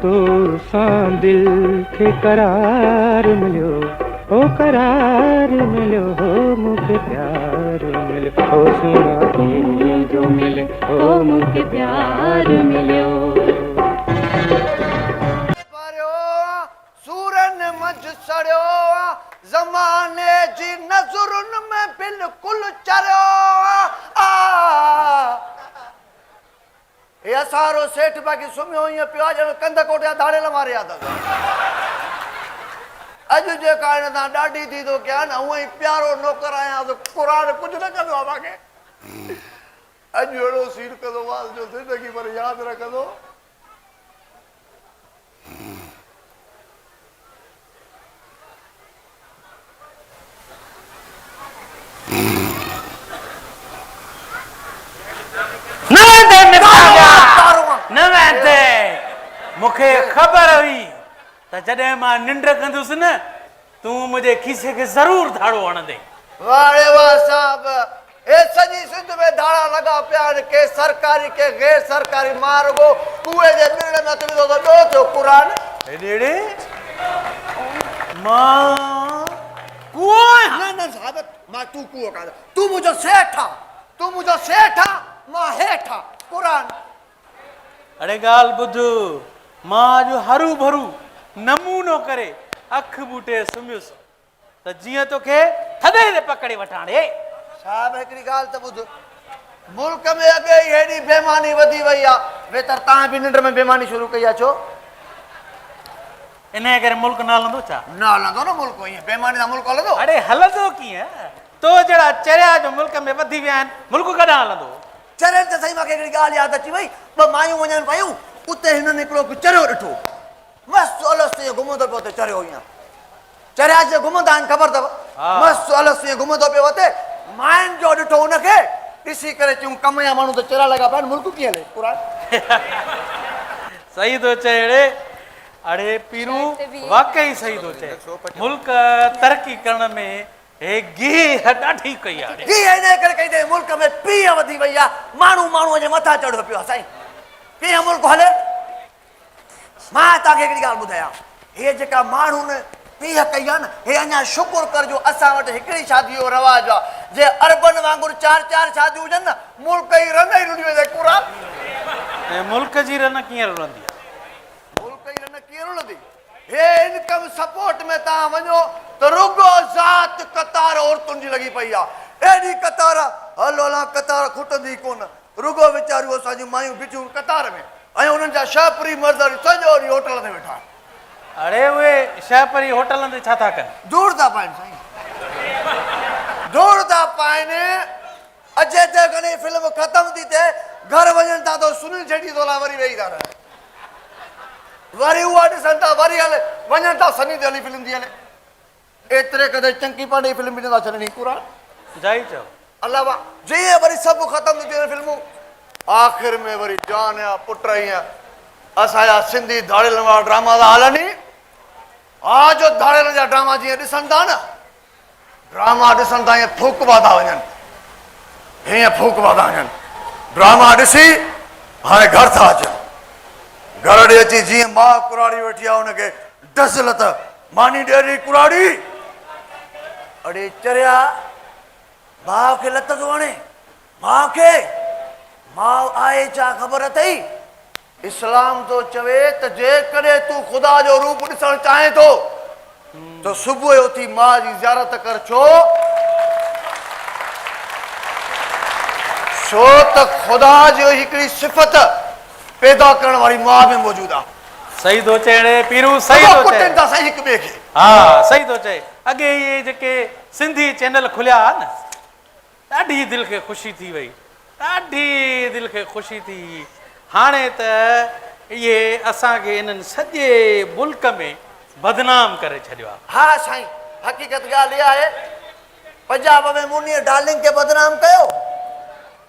सुकून सां दिल खे करार मिलियो, ओ करार मिलियो, हो मूंखे प्यार मिलियो, ओ सुना जो मिले, ओ मूंखे प्यार मिलियो। सूरन मंझ सड़ियो ज़माने जी नज़रुनि में बिल्कुलु चरियो हे असारो सेठ बाक़ी सुम्हियो ईअं पियो आहे ॼण कंध कोटिया धाड़ेल मारिया अथसि। अॼु जेका हिन सां ॾाढी थी थो कयां न हूअं ई प्यारो नौकर आहियां त क़ुर कुझु न कंदो आहे मूंखे। अॼु अहिड़ो सीन कंदो आहे जो ज़िंदगी भर यादि रखंदो। मूंखे ख़बर हुई त जॾहिं मां निंड कंदुसि न तूं मुंहिंजे खीसे खे ज़रूर धाड़ो हणंदे। वाह वाह साहब, हे सॼी सिंध में धाड़ा लॻा पिया आहिनि, के सरकारी के गैर सरकारी। मारगो कुएं जे ॿिड़े में तुंहिंजो त ॿियो थियो क़ुर। हेॾे मां कुओ आहियां? न न साहब, मां तूं कुओ कान, तूं मुंहिंजो सेठ आहे, तूं मुंहिंजो सेठ आहे, मां हेठ आहे क़ुर। अड़े ॻाल्हि ॿुध, मां अॼु हरू भरू नमूनो करे अख बूटे सुम्हियुसि त जीअं तोखे थधे ते पकड़े वठाणे। साहब हिकिड़ी ॻाल्हि त ॿुध, मुल्क में अॻे ई हेॾी बेईमानी वधी वई आहे, बेहतर तव्हां बि निंड में बेईमानी शुरू कई आहे छो? इन करे मुल्क न हलंदो छा? न हलंदो न मुल्क, ईअं बेईमानी सां मुल्क हलंदो? अड़े हलंदो कीअं, तो जहिड़ा चरिया जो मुल्क में वधी विया आहिनि, मुल्क कॾहिं हलंदो? चरिया त सही मूंखे हिकिड़ी ॻाल्हि यादि अची वई, ॿ मायूं वञनि पयूं, उते हिननि हिकिड़ो चरियो ॾिठो, मस्तु अलसि ईअं घुमंदो पियो, उते चरियो ईअं चरिया जीअं घुमंदा आहिनि ख़बर अथव, मस्तु अलसि ईअं घुमंदो पियो उते। मायुनि जो ॾिठो हुनखे, ॾिसी करे चयूं कम जा माण्हू त चरिया लॻा पिया आहिनि, मुल्क कीअं हले क़ुर। सही थो चए अड़े, अड़े पीरू वाकई सही थो चए। मुल्क तरक़ी करण में हे गिह ॾाढी कई आहे। गिह हिन करे कई अथई, मुल्क में पीउ वधी वई आहे, माण्हू माण्हूअ जे मथां चढ़ियो पियो आहे। साईं कीअं मुल्क हले? मां तव्हांखे हिकिड़ी ॻाल्हि ॿुधायां, हे जेका माण्हू न पीउ कई आहे न, हे अञा शुकुर करजो असां वटि हिकिड़ी शादी जो रवाजु आहे। जे अरबन वांगुरु 4-4 शादियूं हुजनि न, मुल्क जी रन ई रुली वेंदे क़ुर। मुल्क जी रन कीअं रुलंदी आहे? मुल्क जी रन कीअं रुलंदी? हे इनकम सपोर्ट में तव्हां वञो त रुगो ज़ात कतार औरतुनि जी लॻी पई आहे। एॾी कतार हलो हलां कतार खुटंदी कोन, रुगो वीचारियूं असांजूं मायूं बीठियूं कतार में, ऐं उन्हनि जा शाहपुरी मर्द सॼो ॾींहुं होटल ते वेठा। अड़े उहे शाहपुरी होटलनि ते छा था कनि? दूर था पाइनि साईं, दूर था पाइनि। अॼु ते घणी फिल्म ख़तम थी थिए, घर वञनि था त सुनील शेट्टी तोला वरी वेही था रहनि, वरी उहा ॾिसनि था, वरी हले वञनि था सनी देओल फिल्म थी हले, एतिरे कदे चंकी पांडे फिल्म बि नथा छॾनि क़ुर। जाई चओ अलावा जीअं वरी सभु ख़तम थी थियनि फिल्मूं, आख़िर में वरी जान या पुट ईअं असांजा सिंधी धाड़ेलनि वारा ड्रामा था हलनि। हा जो धाड़ेलनि जा ड्रामा जीअं ॾिसनि था न, ड्रामा ॾिसनि था ईअं फूकबा था वञनि, हीअं फूकबा था वञनि। ड्रामा ॾिसी हाणे घर था अचनि, घर ॾे अची जीअं मां कुराड़ी वेठी आहे हुनखे डस लथ मानी ॾेरी कुराड़ी। अड़े चरिया भाउ खे लत थो हणे, माउ खे, माउ आहे छा ख़बर अथई? इस्लाम तो चवे त जेकॾहिं तूं ख़ुदा जो रूप ॾिसणु चाहे थो त सुबुह जो उथी माउ जी ज़ियारत कर। छो त ख़ुदा जो हिकिड़ी सिफ़त पैदा करण वारी माउ में मौजूद आहे। सही थो चए अड़े पीरू, सही थो चए। कुटनि था साईं हिक ॿिए खे। हा सही थो चए। अॻे इहे जेके सिंधी चैनल खुलिया हा न, ॾाढी दिलि खे ख़ुशी थी वई, ॾाढी दिलि खे ख़ुशी थी। हाणे त इहे असांखे इन्हनि सॼे मुल्क में बदनाम करे छॾियो आहे। हा साईं, हक़ीक़त ॻाल्हि इहा आहे, पंजाब में मुनीअ डार्लिंग खे बदनाम कयो,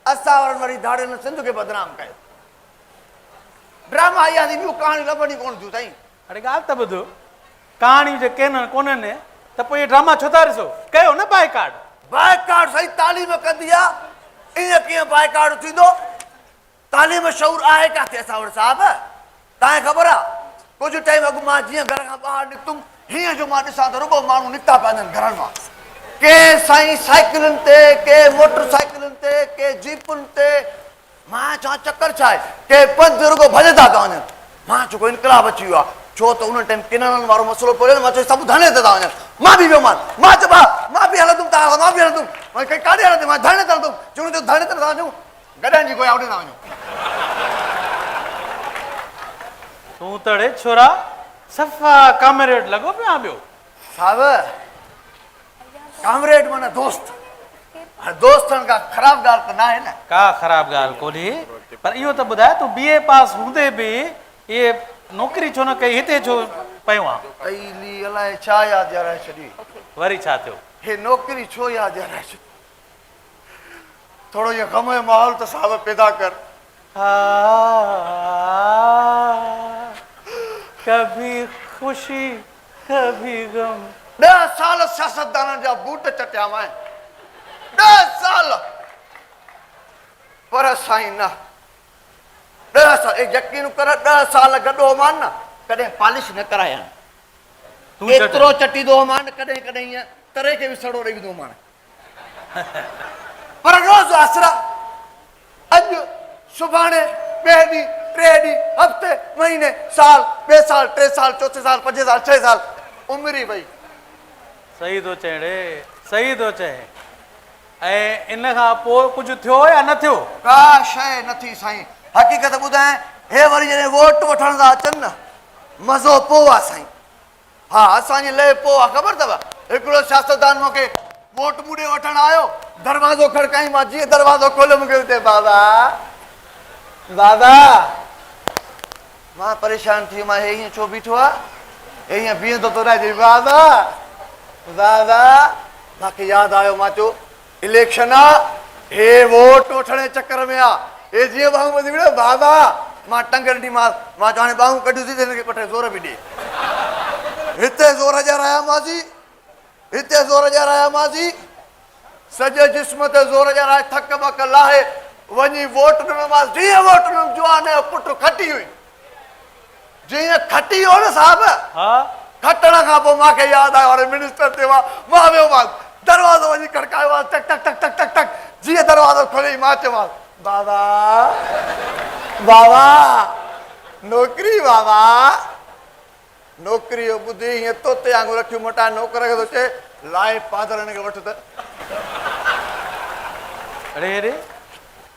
असां वरी धाड़ेलनि सिंध खे बदनाम कयो। ड्रामा इहा थी, ॿियूं कहाणियूं लभणी कोन थियूं साईं। अड़े ॻाल्हि त ॿुधो, कहाणियूं जेके कोन्हनि त पोइ इहे ड्रामा छो था ॾिसो? कयो न बाइकाट। बाइकाट साईं तालीम कंदी आहे, ईअं कीअं बाइकाट थींदो? तालीम शऊर आहे किथे असां वटि साहब? तव्हांखे ख़बर आहे कुछ टाइम अॻु मां जीअं घर खां ॿाहिरि निकितुमि हीअं जो मां ॾिसां त रुगो माण्हू निकिता पिया आहिनि घरनि मां के साईं साइकिलुनि ते के मोटर साइकिलुनि ते के जीपुनि ते मां चवां चकर छा आहे के पंधु रुगो भॼंदा था वञनि मां चयो इनकलाब अची वियो आहे छो त उन टाइम किनारनि वारो मसइलो पियो मां चयो सभु धरणे ते था वञनि मां बि वियोमांसि मां चयो मां बि हलंदुमि तव्हां मां बि हलंदुमि वरी काॾे हलंदुमि मां धरणे ते हलंदुमि चवणो त धरणे ते था वञूं गॾनि जी कोई होॾे था वञूं तूं तड़े छोरा सफ़ा कामरेड लॻो पिया ॿियो साहब कामरेड माना दोस्त दोस्तनि खां ख़राबु ॻाल्हि त न आहे न का ख़राबु ॻाल्हि कोन्हे पर इहो त ॿुधाए तूं BA पास हूंदे बि इहे नौकिरी छो न कई हिते छो पियो आहे अली अलाए छा यादि ॾियाराए छॾी वरी छा थियो हे नौकिरी छो यादि ॾियाराए छॾी थोरो इहो ग़म जो माहौल त साहब पैदा कर कभी खुशी कभी गम 10 साल सियासतदाननि जा बूट चटिया मां 10 साल पर साईं न 10 साल यकीन कर 10 साल गॾो मान न कॾहिं पॉलिश न कराया तूं एतिरो चटीदो मान कॾहिं कॾहिं ईअं तरे खे बि सड़ो ॾेई ॾींदो मान पर रोज़ आसरा अॼु सुभाणे ॿिए ॾींहुं 3 ॾींहुं हफ़्ते महीने साल 2 साल 3 साल 4 साल 5 साल 6 साल उमिरि वई सही थो चए रे सही थो चए ऐं इन खां पोइ कुझु थियो या न थियो का शइ नथी साईं हक़ीक़त ॿुधाए हे वरी जॾहिं वोट वठण था अचनि न मज़ो पोइ आहे साईं हा असांजी लइ पोइ आहे ख़बर अथव हिकिड़ो सियासतदान मूंखे वोट मूंॾे वठणु आयो दरवाज़ो खड़काई मां जीअं दरवाज़ो खोलियो मूंखे हुते बाबा बाबा मां परेशान थी मां हे हीअं छो बीठो आहे हे हीअं बीहंदो थो रहे बाबा बाबा मूंखे यादि आयो मां चयो इलेक्शन आहे हे वोट वठण जे चकर में आहे हे जीअं बाहूं ॿधी वियो बाबा मां टंग ॾींदीमांसि मां चयो हाणे बाहूं कढियूं थी हिनखे पटे ज़ोर बि ॾे हिते ज़ोर ॼारायामांसि हिते ज़ोर ॼारायामांसि सॼे जिस्म ते ज़ोर ॼाराए थक बक लाहे वञी वोट ॾिनोमांसि जीअं वोट ॾिनमि जवान जो पुटु खटी हुई जीअं खटी हो न साहब हा खटण खां पोइ मूंखे यादि आयो हाणे मिनिस्टर थियो आहे मां वियोमांसि दरवाज़ो वञी खड़कायो आहे टक टक टक टक टक टक जीअं दरवाज़ो खोलियईं मां चयोमांसि बाबा बाबा नौकिरी बाबा नौकिरी जो ॿुधी हीअं तोते वांगुरु रखियूं मटाए नौकर खे थो चए लाइ पादर हिन खे वठ त अरे अरे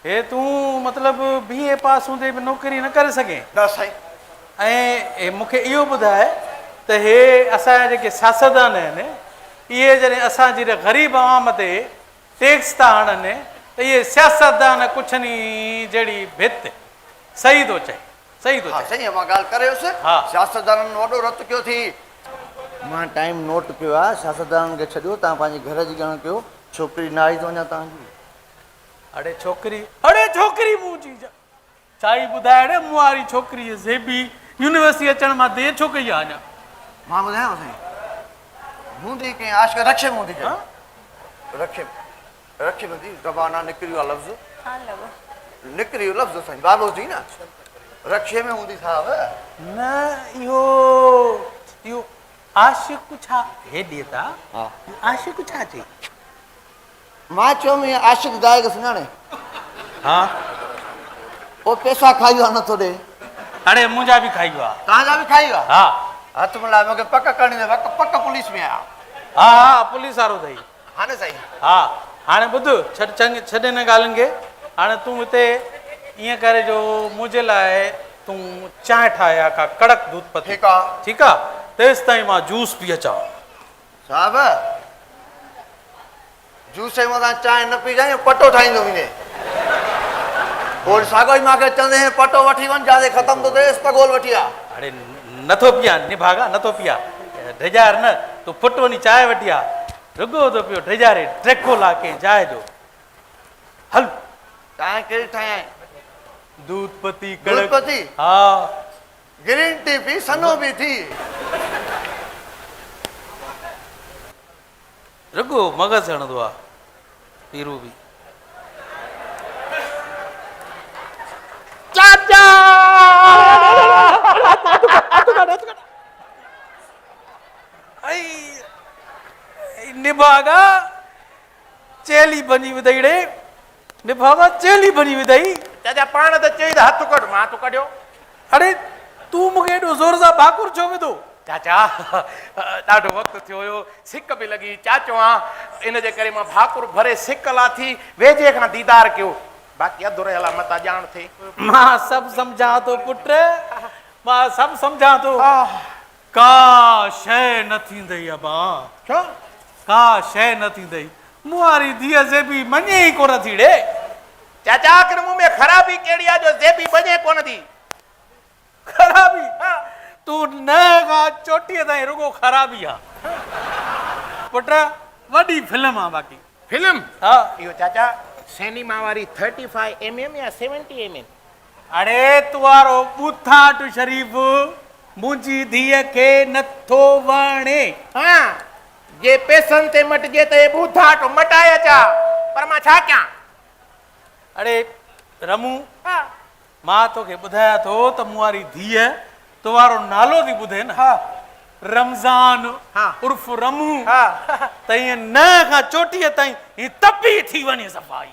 हे तूं मतिलबु BA पास हूंदे बि नौकिरी न करे सघे न साईं ऐं मूंखे इहो ॿुधाए त हे असांजा जेके सियासतदान आहिनि इहे जॾहिं असांजी ग़रीब आवाम ते टैक्स था हणनि त इहे सियासतदान कुझु नी जहिड़ी भित सही थो चए सही थो हा चए साईं मां ॻाल्हि करेसि हा। सियासतदाननि वॾो रत कयो थी मां टाइम नोट कयो आहे सियासतदाननि खे छॾियो तव्हां पंहिंजे घर जी ॻाल्हि कयो छोकिरी न आई त वञा तव्हांजी अड़े छोकिरी मुंहिंजी चाई ॿुधाए रे मूं वारी छोकिरी ज़ेबी यूनिवर्सिटी अचण मां देरि छो कई आहे अञा मां ॿुधायांव साईं हूंदी कंहिं आशिक रक्षे में हूंदी रक्षे रक्षे में थी ज़बाना निकिरी वियो आहे लफ़्ज़ निकिरी वियो लफ़्ज़ साईं बाबो थी न रक्षे में हूंदी साहब न इहो आशिक़ु छा हेॾे था आशिक़ु छा चई मां चयोमि ईअं आशिक दाए खे सुञाणे हा पोइ पैसा खाई वियो आहे नथो ॾे अड़े मुंहिंजा बि खाई वियो आहे तव्हांजा बि खाई वियो आहे हा हथ मिलाए मूंखे पक करणी अथव पक पुलिस में आया हा पुलिस वारो अथई हा न साईं हा हाणे ॿुध छॾ हिन ॻाल्हियुनि खे हाणे तूं हिते ईअं करे जो मुंहिंजे लाइ तूं चांहि ठाहे का कड़क दूध पती ठीकु आहे ठीकु आहे तेसि ताईं मां जूस पी अचां साहब जूस जे मथां चांहि न पी जाए पटो ठाहींदो वञे पोइ साॻो ई मूंखे चवंदे पटो वठी वञ जाते ख़तमु थो थिएसि पगोल वठी आ अड़े नथो पिया निभागा नथो पिया ढेजार न तूं फुट वञी चांहि वठी आ रुगो थो पियो ढेजारे ट्रेको ला के जाइ जो हल चांहि कहिड़ी ठाहियां दूध पती दूध कड़क पती हा ग्रीन टी पी सनो बि थी रुगो मगज़ हणंदो आहे पीरू बि चाचा निभागा चेली बनी विदई रे निभागा चेली बनी विदई चाचा पाण त चई त हथ कढ मां तो कढियो अरे तू मूंखे एॾो ज़ोर सां भाकुर छो विधो चाचा ॾाढो वक़्तु थियो हुयो सिक बि लॻी चाचो आहे इन जे करे मां भाकुर भरे सिक लाथी वेझे खां दीदार कयो बाक़ी अधु रहियल मता ॼाण थिए मां सभु सम्झां थो पुट मां सभु सम्झां थो का शइ न थींदई अबा छो का शइ न थींदई मुआरी धीअ जे बि मञे ई कोन थी रे चाचा आख़िर मूं में ख़राबी कहिड़ी आहे जो ज़ेबी बञे कोन थी ख़राबी तू न खां चोटीअ ताईं रुगो ख़राबी आहे पुट वॾी फिल्म आहे बाक़ी फिल्म हा इहो चाचा सिनेमा वारी 35 mm या 70 mm अरे तुवारो बूथाट शरीफ़ मुंहिंजी धीअ खे नथो वणे हाँ जे पैसनि ते मटिजे त हे बूथाट मटाए अचा पर मां छा कयां अरे रमू मां तोखे ॿुधायां थो त मुआरी धीअ तुवारो नालो थी ॿुधे न रमज़ान उर्फ रमू त ईअं न खां चोटीअ ताईं हीअ तपी थी वञे सफ़ाई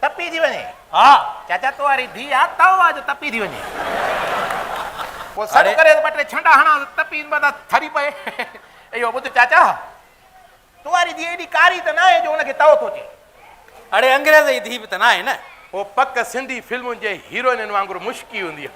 तपी थी वञे हा चाचा तुवारी धीउ आहे तव आहे जो तपी थी वञे पोइ सॾु करे ॿ टे छंडा हणा तपी मथां थरी पए इहो ॿुध चाचा तुवारी धीउ एॾी कारी त न आहे जो हुनखे तव थो चए अड़े अंग्रेज़ जी धीउ बि त न आहे न पोइ पक सिंधी फिल्मुनि जे हीरोइननि वांगुरु मुश्की हूंदी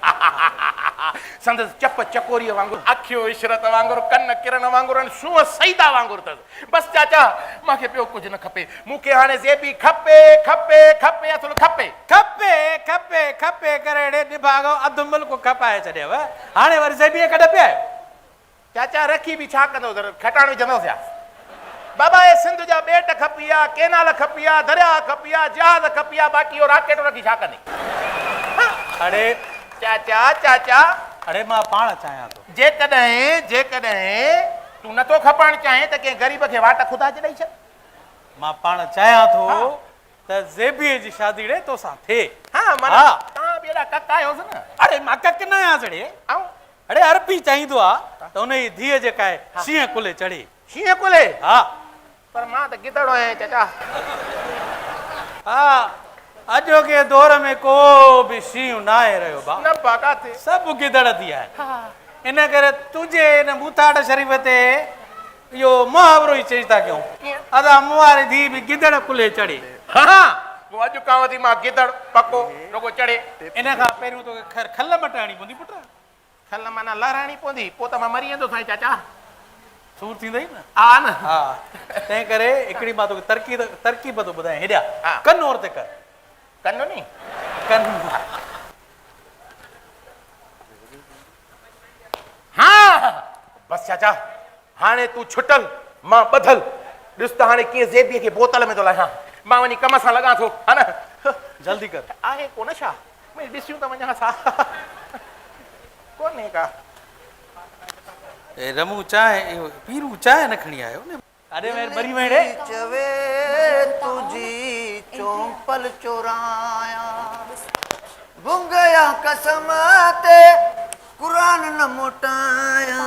संदसि चप चकोरीअ वांगुरु अखियूं इशरत वांगुरु कन किरण वांगुरु सूंहं सईदा वांगुरु अथसि बसि चाचा मूंखे ॿियो कुझु न खपे मूंखे हाणे ज़ेबी खपे खपे खपे असुल खपे खपे खपे खपे करे रे निभागो अधु मुल्क खपाए छॾियव हाणे वरी ज़ेबीअ कढ पिया चाचा रखी बि छा कंदो खटाण विझंदोसि या बाबा ये सिंध जा बेट खपिया केनाल खपिया दरिया खपिया जहाज खपिया बाक़ी इहो राकेट रखी छा कंदी अड़े चाचा चाचा अड़े मां पाण चाहियां थो जेकॾहिं तूं नथो खपणु चाहे त कंहिं ग़रीब खे वाट ख़ुदा च ॾेई छॾ मां पाण चाहियां थो त ज़ेबीअ जी शादी रे तोसां थिए हा माना तव्हां बि एॾा कक आहियोसि न अड़े मां कक न आहियां जड़े ऐं अड़े अरबी चाहींदो आहे त हुनजी धीअ जेका आहे शींहं कुले चढ़े शींहं कुले हा पर मां त गिदड़ो आहियां चाचा हा अॼोके दौर में को बि शींहं न आहे रहियो बा न बाका थे सभु गिदड़ थी आहे इन करे तुंहिंजे हिन बूथाट शरीफ़ ते इहो मुहावरो ई चई था कयूं अदा मुआरी धीउ बि गिदड़ कुले चढ़े हा पोइ अॼु खां वठी मां गिदड़ पको रुगो चढ़े इन खां पहिरियों तोखे खल मटाइणी पवंदी पुट खल माना लहराइणी पवंदी पोइ त मां मरी वेंदो साईं चाचा सूर थींदई न हा न हा तंहिं करे हिकिड़ी मां तोखे तरकीब थो ॿुधायां हेॾा हा। कन और ते कर कनो नी कन हा बसि चाचा हाणे तूं छुटल मां ॿधल ॾिस त हाणे कीअं ज़ेबीअ खे बोतल में थो लाहियां मां वञी कम सां लॻां थो हा न जल्दी कर आहे कोन छा भई ॾिसूं त वञा सा कोन्हे का ए रमू चांहि पीरू चांहि न खणी आयो न अरे मैं मरी वई रे चवे तुझी चोंपल चोराया गुंगया कसम ते कुरान न मोटाया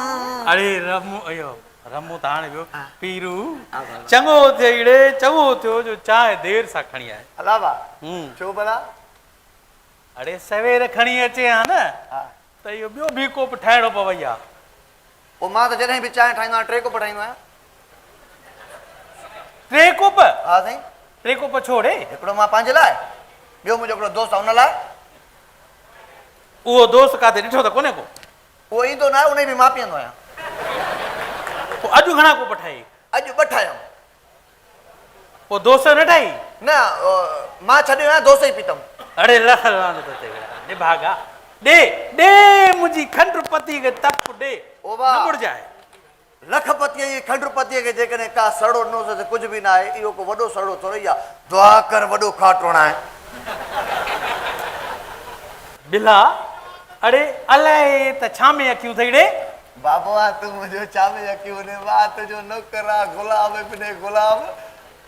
अरे रमू अयो रमू त हाणे वियो पीरू चङो थियो रे चङो थियो जो चांहि देर सां खणी आयो अलावा छो भला अड़े सवेर खणी अचे हा न त इहो ॿियो बि कोप ठाहिणो पवई आहे पोइ मां त जॾहिं बि चांहि ठाहींदो आहियां 3 कोप ठाहींदो आहियां 3 कोप हा साईं 3 कोप छोड़े हिकिड़ो मां पंहिंजे लाइ ॿियो मुंहिंजो हिकिड़ो दोस्त आहे हुन लाइ उहो दोस्त काथे ॾिठो त कोन्हे को उहो ईंदो न आहे उन बि मां पीअंदो आहियां पोइ अॼु घणा कोप ठाही अॼु 2 ठाहियमि पोइ दोस्त न ठाही न मां छॾियो आहियां दोस्त ई पीतमि अड़े निभागा ॾे ॾे मुंहिंजी खंड पती खे तप ॾे ओ वाह। न मुड़जाए लखपतीअ जी खंडपतीअ खे जेकॾहिं का सड़ो ॾिनोसि त कुझु बि न आहे इहो को वॾो सड़ो थोरी आहे दुआ कर वॾो खाटोणा आहे बिला अड़े अलाए त छा में अखियूं अथई ॾे बाबा तूं मुंहिंजो छा में यकीन आहे मां तुंहिंजो नौकर आहे गुलाम बिने गुलाम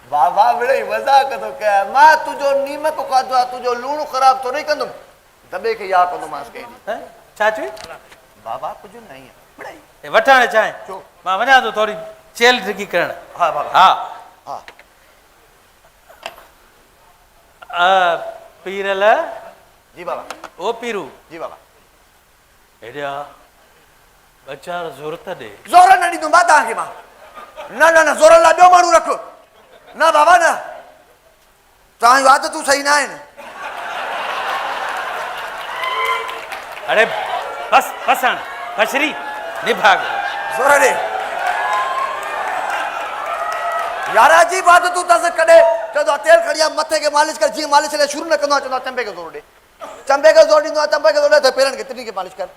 बाबा मिड़ई मज़ाक थो कयां मां तुंहिंजो नीमक खाधो आहे तुंहिंजो लूणु ख़राबु थोरी कंदुमि दॿे खे यादि कंदोमांसि कंहिं ॾींहुं छा चई बाबा कुछ नहीं है पढ़ाई ए वठण चाहे छो मां वञा थो थोरी चेल ढिकी करण हाँ बाबा हा हाँ पीरल जी बाबा ओ पीरू जी बाबा हेॾिया बचार ज़रूरत ॾे जोर न ॾींदुमि मां तव्हांखे मां न न न जोर लाइ ॿियो माण्हू रख न बाबा न तव्हांजूं आदतूं सही न आहिनि अरे बस बसण बशरी निभाग जोर ॾे यार अजीब आदतूं अथसि कॾहिं चवंदो आहे तेल खणी आ मथे खे मालिश कर जीअं मालिश लाइ शुरू न कंदो आहे चवंदो आहे चंबे खे ज़ोर ॾे चंबे खे ज़ोर ॾींदो आहे चंबे खे ज़ोर ॾे त पेरनि खे टिनी खे मालिश कर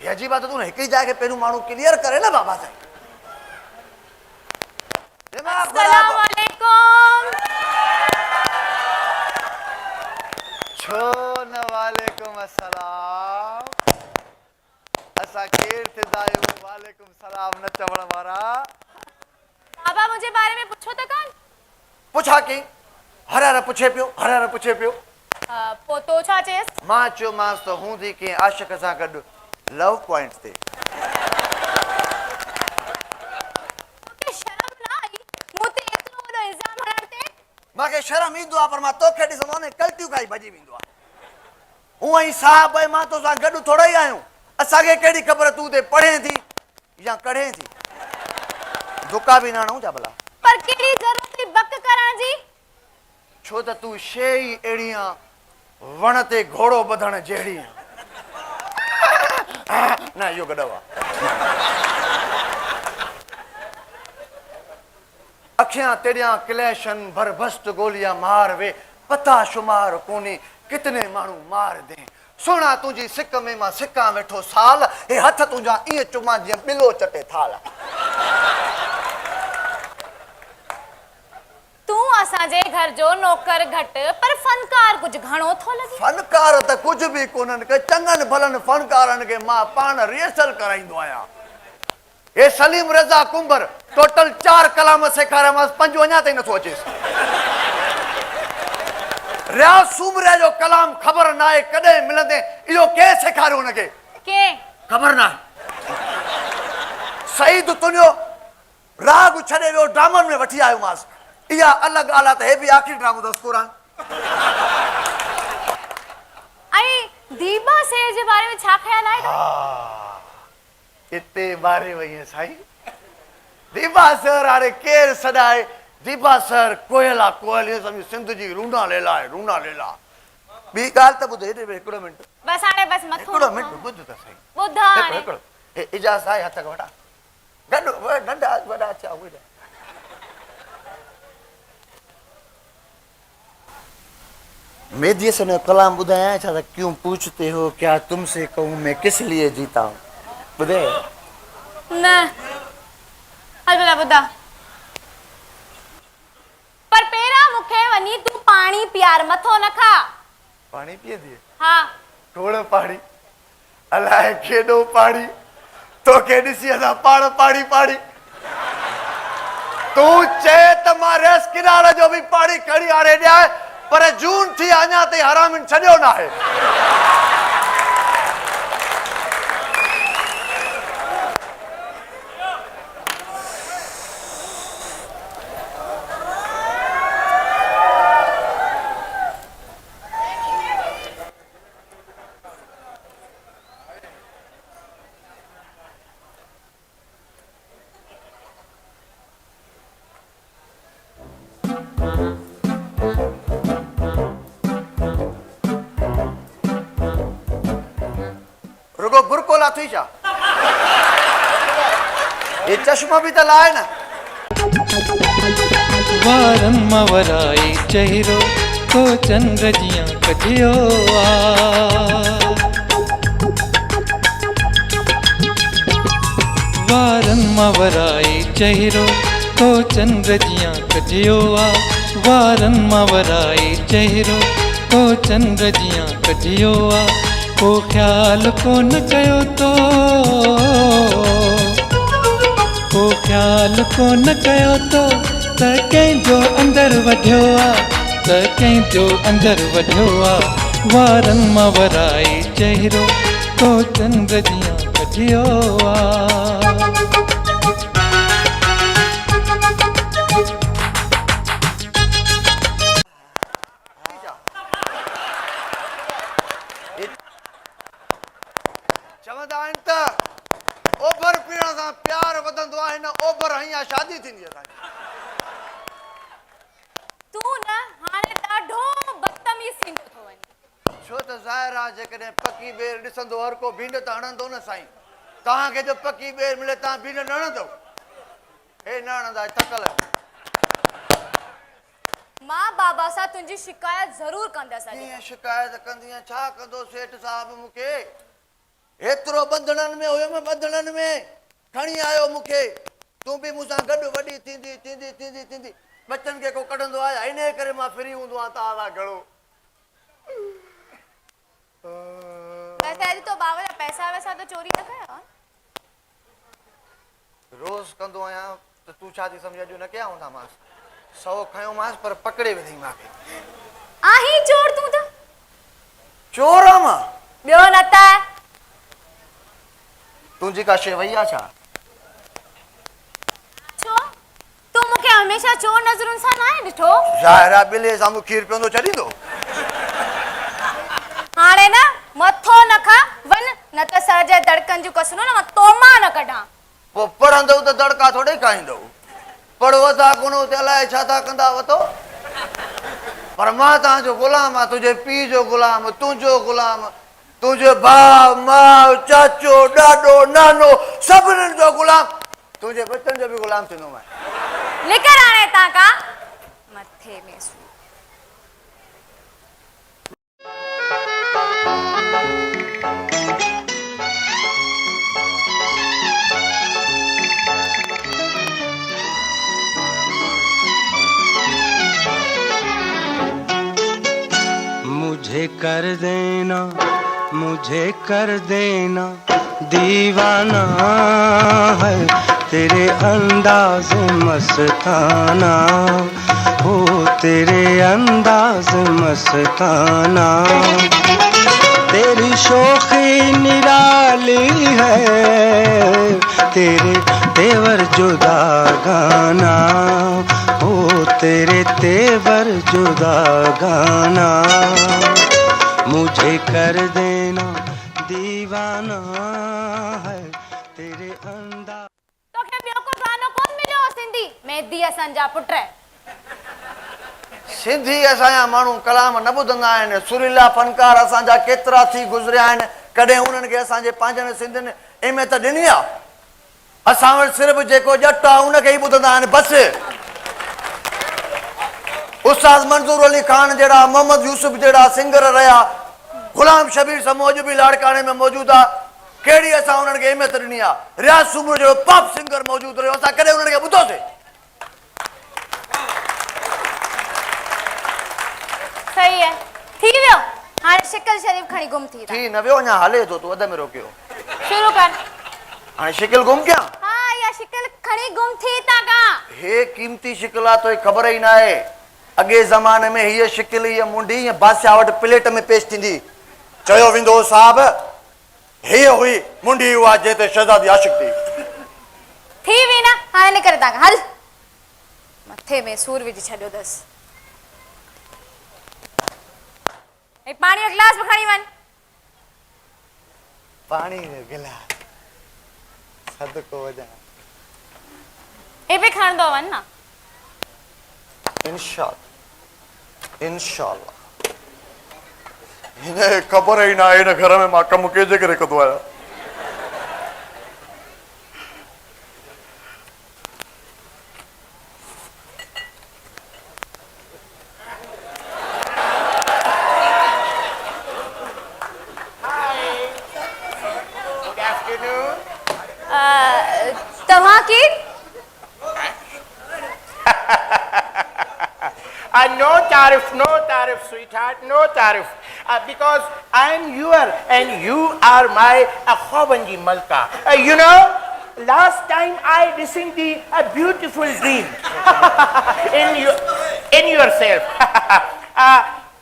ये अजीब आदतूं न हिकिड़ी जाइ खे पहिरियों माण्हू क्लियर करे न बाबा साईं दिमाग़ अस्सलाम बराबरि वालेकुम। छो न वालेकुम अस्सलाम असां केरु थींदा आहियूं वालेकुम सलाम न चवण वारा बाबा मुझे बारे में पूछो त कान पुछा की हर हर पुछे पियो पो तो छा चेस मां चयोमांसि त हूंदी कंहिं आशिक सां गॾु लव पॉइंट्स ते के शर्म ना आई मुते एतिरो वॾो इल्जाम हणण ते मूंखे शर्म ईंदो आहे पर मां तोखे ॾिसंदो आहियां कल्टियूं खाई भॼी वेंदो आहे हूअं ई साहब ऐं मां तोसां गॾु थोरा ई आहियूं असांखे कहिड़ी ख़बर तूं ते पढ़े थी या कढ़े थी दुका बि न हणूं छा भला पर केड़ी जरूरत थी बक करण जी छो त तूं शइ ई अहिड़ी आहे वण ते घोड़ो ॿधण जहिड़ी आहे न इहो गॾु आहे अखियां तेरियां क्लेशन भरभस्त गोलियां मार वे पता शुमार कोन्हे कितने माण्हू मार दे सोना तुंहिंजी सिक में मां सिकां वेठो साल हे हथ तुंहिंजा ईअं चुमां जीअं ॿिलो चटे थाल तू असांजे घर जो नौकर घट पर फनकार कुछ घणो थो लगे फनकार त कुझु बि कोन्हनि के चङनि भलनि फनकारनि खे मां पाण रिहर्सल कराईंदो आहियां हे सलीम रज़ा कुंबर टोटल 4 कलाम सेखारियामांसि 5 अञा ताईं नथो अचेसि रियाज़ सूमरे जो कलाम ख़बर न आहे कॾहिं मिलंदे इहो कंहिं सेखारियो हुनखे के ख़बर न आहे सईद तुंहिंजो राग छॾे वियो ड्रामनि में वठी आयोमांसि इहा अलॻि ॻाल्हि आहे त हे बि आख़िरी ड्रामो अथसि क़ुरान आई दीबा से जे बारे में छा ख्याल आहे इते बारे वई है साईं दीबा सर हाणे केरु सॾाए दीबा सर कोयल आहे कोयल इहो सम्झ सिंध जी रूना लेला आहे रूना लेला ॿी ॻाल्हि त ॿुधो हेॾे हिकिड़ो मिंट बस हाणे बस मथो हिकिड़ो मिंट ॿुध त साईं ॿुधा हाणे हिकिड़ो हे इजाज़त आहे हथ वॾा गॾु नंढा वॾा अचा उहे मेदी से ने कलाम बुधाया था क्यों पूछते हो क्या तुमसे कहूँ मैं किस लिए जीता हूँ बुधे न हल भला ॿुधा पर पहिरां मूंखे वञी तूं पाणी पीआर मथो न खा पानी पिए दिए हा थोड़ो पानी अलाए केॾो पानी तोखे ॾिसी असां पाण पाणी पाणी तूं चए त मां रेस किनारे जो बि पाणी खणी आणे ॾियां पर जून थी अञा ताईं हरामिन छॾियो न आहे रुगो बुरको लाथी छा ये चश्मा भी त लाए न वारन मवराई चेहरो तो चंद्र जिया कजियो वारन मवराई चेहरो तो चंद्र जिया कजियो वारन मवराई चेहरो तो चंद्र जिया कजियो को ख्याल को न कयो तो को ख्याल को न कयो तो त कंहिंजो अंदर वधियो त कंहिंजो अंदर वधियो वारन मां वराई चेहरो तो चंद्र जिया कढियो आ। चवंदा आहिनि त ओभर पीअण सां प्यार वधंदो आहे, न ओभर हईं शादी थींदी आहे। तूं न हाणे ॾाढो बदतमीज़ थींदो थो वञे। छो त ज़ाहिर आहे जेकॾहिं पकी ॿेर ॾिसंदो हर को भींड त हणंदो न साईं। तव्हांखे जो पकी ॿेर मिले तव्हां भींड न हणंदव? हे न हणंदा थकल। मां बाबा सां तुंहिंजी शिकायत ज़रूर कंदसि। कीअं शिकायत कंदीअं? छा कंदो सेठ साहिब मूंखे? एतिरो बंधणनि में हुयुमि, बंधणनि में खणी आयो मूंखे। तूं बि मूंसां गॾु वॾी थींदी थींदी थींदी थींदी बचनि खे को कढंदो आहे, इन करे मां फ्री हूंदो आहियां तव्हां सां घणो। वैसे तो बाबा जा पैसा वैसा तो चोरी न कया? रोज़ कंदो आहियां त तूं छा थी सम्झ? अॼु न कया हूंदा मांसि 100 खयोमांसि पर पकड़े विधई मूंखे। आही चोर तूं त? चोर आं मां? ॿियो न त। तुंहिंजी का शइ वई आहे छा? छो तूं मूंखे हमेशह चोर नज़रुनि सां न आहे ॾिठो? ज़ाहिर आहे ॿिले साम्हूं खीर पीअंदो छॾींदो। हाणे न मथो न खा वन, न त सर जे धड़कन जूं कसरूं न मां तोमा न कढां। पोइ पढ़ंदव त दड़का थोड़े खाईंदव। पढ़ो था कोन ते अलाए छा था कंदा वतो। पर मां तव्हांजो गुलाम आहियां, तुंहिंजे पीउ जो गुलाम, तुंहिंजो गुलाम, तुंहिंजो भाउ माउ चाचो ॾाॾो नानो सभिनीनि जो गुलाम, तुंहिंजे बचनि जो बि गुलाम थींदो मां। निकर हाणे हितां खां। मथे में सूर। मुझे कर देना दीवाना है तेरे अंदाज मस्ताना, हो तेरे अंदाज मस्ताना। तेरी शौक़ी निराली है, तेरे तेवर जुदा गाना, हो तेरे तेवर जुदा गाना। मुझे कर देना दीवाना है तेरे अंदाज। तोखे ॿियो को गानो कोन मिलियो सिंधी? मेहदी हसन जा पुट। सिंधी असांजा माण्हू कलाम न ॿुधंदा आहिनि। सुरीला फनकार असांजा केतिरा थी गुज़रिया आहिनि, कॾहिं उन्हनि खे असांजे पंहिंजनि सिंधियुनि अहमियत ॾिनी आहे? असां वटि सिर्फ़ु जेको ॼट आहे उनखे ई ॿुधंदा आहिनि बसि। उस्ताद मंज़ूर अली खान जहिड़ा, मोहम्मद यूसुफ जहिड़ा सिंगर रहिया, गुलाम शबीर समूह अॼु बि लाड़काने में मौजूदु आहे। कहिड़ी असां उन्हनि खे अहमियत ॾिनी आहे? रियाज़ सुबुह जो पॉप सिंगर मौजूदु रहियो, असां कॾहिं उन्हनि खे ॿुधोसीं? सही है, थी वियो। हाणे शिकल शरीफ खणी गुम थी। थी न वियो, अञा हले थो, तूं अध में रोकियो। शुरू कर। हाणे शिकिल गुम कयां? हाँ, या शिकल खणी गुम थी था का। हे कीमती शिकिल आहे, तोखे ख़बर ई न आहे। अॻे ज़माने में हीअ शिकिल, हीअ मुंडी हीअ बादशाह वटि प्लेट में पेश थींदी। चयो वेंदो साहब हीअ हुई मुंडी, उहा जंहिं ते शहज़ादी आशिक़ थी हुई न। हाणे निकर था हल। मथे में सूर विझी छॾियो अथसि। पाणी जो गिलास बि खणी वञ। पाणी जो गिलास सदको वञा। हे बि खणंदो वञ न। इंशाअल्लाह इंशाअल्लाह। हिन ख़बर ई न आहे हिन घर में मां कमु कंहिंजे करे कंदो आहियां। तव्हां की no tarif, sweetheart, no tarif. Because I am your and you are my Khobanji Malka. You know, last time I listened to a beautiful dream in yourself.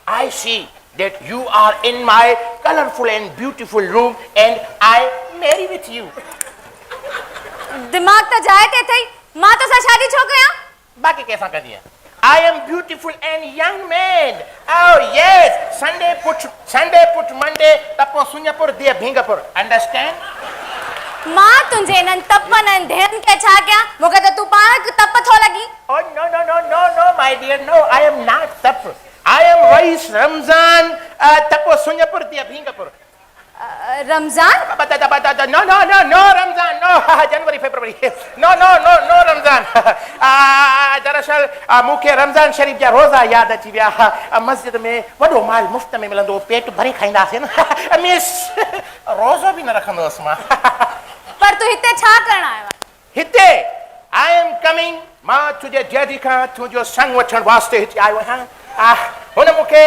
I see that you are in my colorful and beautiful room and I marry with you. दिमाग तो जाए थे थई मां तो सा शादी छो कया बाकी कैसा कर दिया? I am beautiful and young man. Oh yes, Sunday put Monday, tapo Sunyapur dia Bhingapur. Understand? मां तुंजे नन तपन ध्यान के छा क्या मोके तो तू पाण तप थो लगी Oh no, my dear, no, I am not Tap. I am Rais Ramzan, tapo Sunyapur dia Bhingapur. Ramzan No, Ramzan, no, January, February. No, Ramzan. दरअसल मूंखे रमज़ान शरीफ़ जा रोज़ा यादि अची विया मस्जिद में वॾो माल मुफ़्त में मिलंदो पेट भरे खाईंदासीं न मिस रोज़ो बि न रखंदोसि मां पर तू हिते छा करण आयो हिते आई एम कमिंग मां तुंहिंजे डैडी खां तुंहिंजो संग वठण वास्ते हिते आयो आहियां हुन मूंखे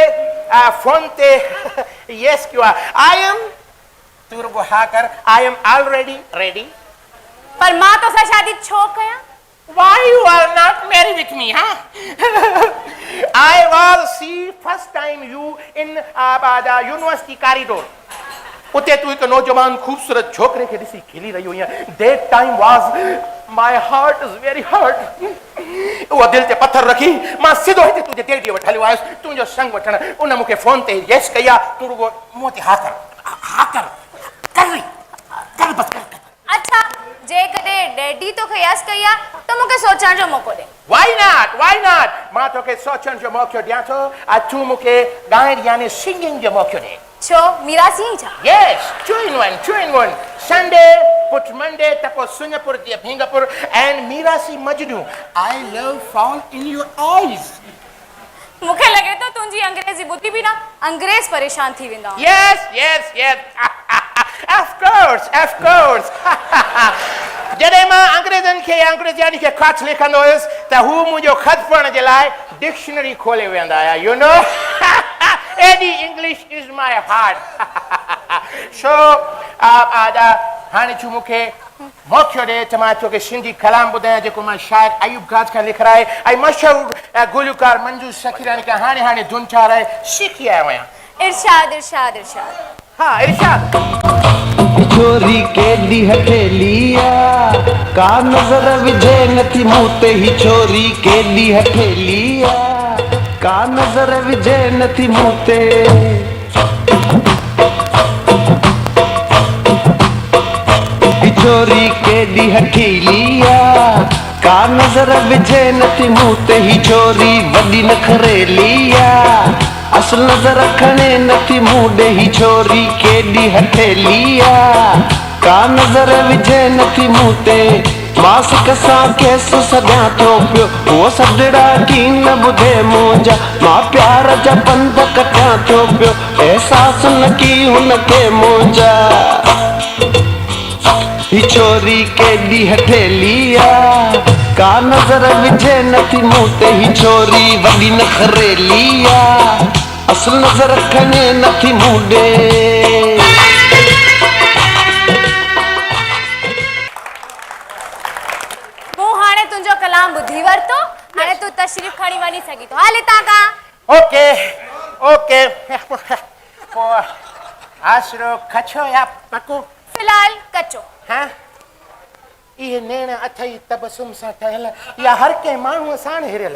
फोन ते यस कयो आहे आई एम तू रुगो हा कर आई एम ऑलरेडी रेडी पर मां तो सा शादी छो कया Why you are not married with me, huh? I was see first time you in the university corridor. उते तू एक नौजवान खूबसूरत छोकरे के दिसी खिली रही हुई है that time was my heart is very hurt वो दिल ते पत्थर रखी मां सीधो हिते तुझे डेडी वठ हलियो आयुसि तुंहिंजो संग वठण उन मूंखे फोन ते यस कया तू रुगो मुंह ते हा कर बस कर अच्छा जे कदे डैडी तो खयास कया तो मुके सोचण जो मौको दे Why not मां तोखे सोचण जो मौको ॾियां थो तू मूंखे ॻाइण यानी सिंगिंग जो मौको ॾे छो मीरा सिंह छा Yes, two in one. Sunday, put Monday, tapo Sunyapur, dia Bhingapur, and Mirasi Majnu. I love fall in your eyes. मुखे लगे तो तुंजी अंग्रेजी बुद्धि भी ना अंग्रेज परेशान थी वेंदा Yes. Of course. जॾहिं मां अंग्रेज़नि खे अंग्रेज़ियानी खे ख़त लिखंदो हुयुसि त हू मुंहिंजो ख़त पढ़ण जे लाइ डिक्शनरी खोले वेंदा हुया you know Eddie English is my heart. So हाणे तूं मूंखे मौक़ो ॾे त मां तोखे सिंधी कलाम ॿुधायां जेको मां शाइर अयूब गाज खां लिखाए ऐं मशहूरु गुलकार मंजू सखीरानी खां हाणे धुन चाराए सिखी आयो आहियां इरशाद हा इरशाद छोरी केॾी हथेलिया का नज़र विझे नथी मूं ते ही छोरी केॾी हथेलिया का नज़र विझे नथी मूं ते छोरी केॾी हथेलिया का नज़र विझे नथी मूं ते ही छोरी वॾी नखरेलिया असल नज़र रखणे नथी मूं ॾे ही छोरी केॾी हथेलिया का नज़र विझे नथी मूं ते मासिक सां खेसि सॾियां थो पियो उहो सॾड़ा की न ॿुधे मुंहिंजा मां प्यार जा पंध कटियां थो पियो अहसास न की हुनखे मुंहिंजा ही छोरी केॾी हथेलिया का नज़र विझे नथी मूं ते ही छोरी वॾी नखरेलिया असल नज़र रखणे नथी मूं ॾे मूं हाणे तुंहिंजो कलाम ॿुधी वरितो हाणे तूं तशरीफ़ खणी वञी सघी थो हल हितां खां ओके पोइ आसरो कचो या पको फिलहाल कचो हाँ इहे नेण अथई तबसुम सां ठहियल या हर कंहिं माण्हूअ साण हिरियल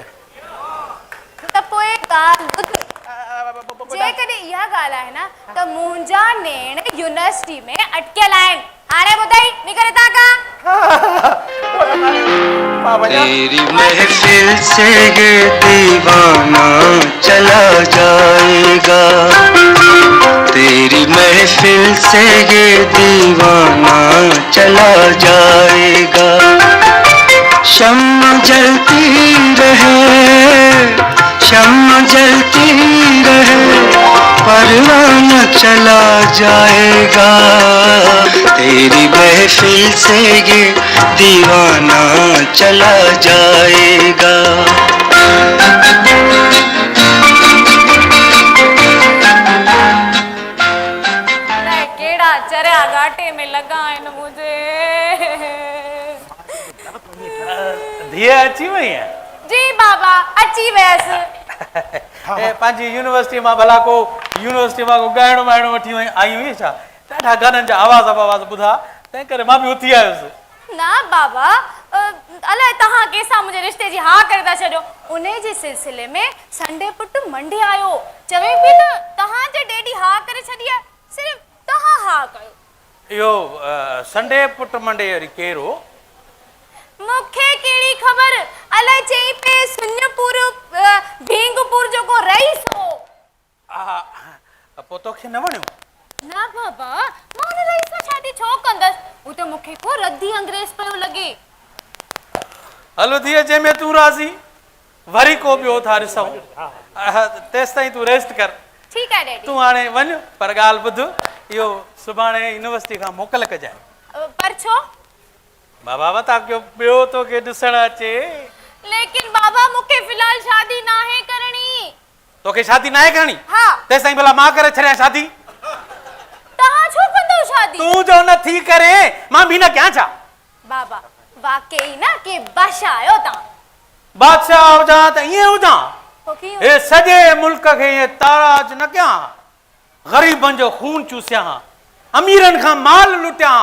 त पोइ ॻाल्हि ॿुध जेकॾहिं इहा ॻाल्हि आहे न त मुंहिंजा नेण यूनिवर्सिटी में अटकियल आहिनि हाणे ॿुधाई निकर हितां खां तेरी महफिल से ये दीवाना चला जाएगा तेरी महफिल से ये दीवाना चला जाएगा शम्म जलती रहे परवाना चला जाएगा तेरी महफिल से ये दीवाना चला जाएगा केड़ा चरिया घाटे में लगा आहिनि मुंहिंजे धीअ अची वई आहे जी बाबा अची वियसि पंहिंजी यूनिवर्सिटी मां भला को यूनिवर्सिटी मां को ॻाइणो वाइणो वठी आई हुई छा ॾाढा गाननि जा आवाज़ ॿुधा तंहिं करे मां बि उथी आयुसि। ना बाबा, अलाए तव्हां कंहिंसां मुंहिंजे रिश्ते जी हा करे था छॾियो। उन जे सिलसिले में संडे पुटु मंडे आयो, चवे पई त तव्हांजे डैडी हा करे छॾी आहे, सिर्फ़ तव्हां हा कयो। इहो संडे पुट मंडे वरी केरु हो? मूंखे कहिड़ी ख़बर, अलाए चई पे सुञपुर भींगपुर जो को रईस हो। पोइ तोखे न वणियो? ना बाबा, मां उन रईस सां शादी छो कंदसि, हू त मूंखे को रद्दी अंग्रेज पियो लॻे। हलो धीअ, जंहिंमें तूं राज़ी, वरी को ॿियो था ॾिसूं। तेसि ताईं तूं रेस्ट कर। ठीकु आहे डैडी। तूं हाणे वञ, पर ॻाल्हि ॿुध, इहो सुभाणे यूनिवर्सिटी खां मोकल कजांइ। पर छो? बाबा बता कयो ॿियो तोखे ॾिसण अचे। लेकिन बाबा मूंखे फिलहाल शादी नाहे करणी। तोखे शादी नाहे करणी? हा। तेसि ताईं भला मां करे छॾियां शादी? तव्हां छो कंदव शादी? तूं जो न थी करे मां बि न कयां छा? बाबा वाकई ना के बादशाह आयो तव्हां। बादशाह हुजां त ईअं हुजां, पोइ कीअं? हे सॼे मुल्क खे ईअं ताराज न कयां, ग़रीबनि जो खून चूसियां, अमीरनि खां माल लुटियां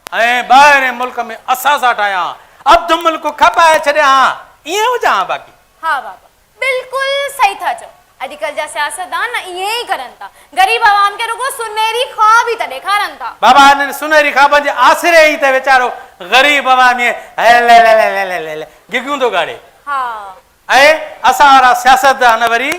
ऐं ॿाहिरि मुल्क में असासा ठाहियां, अधु मुल्क खपाए छॾियां, ईअं हुजां बाक़ी? हाँ बाबा, बिल्कुलु सही था चओ। अॼुकल्ह जा सियासतदान न ईअं ई करनि था, ग़रीब आवाम खे रुगो सुनहरी ख्वाब ई त ॾेखारनि था। बाबा हिननि सुनहरी ख्वाबनि जे आसिरे ई त वीचारो ग़रीब आवाम गिगियूं थो गाड़े। हा। ऐं असां वारा सियासतदान वरी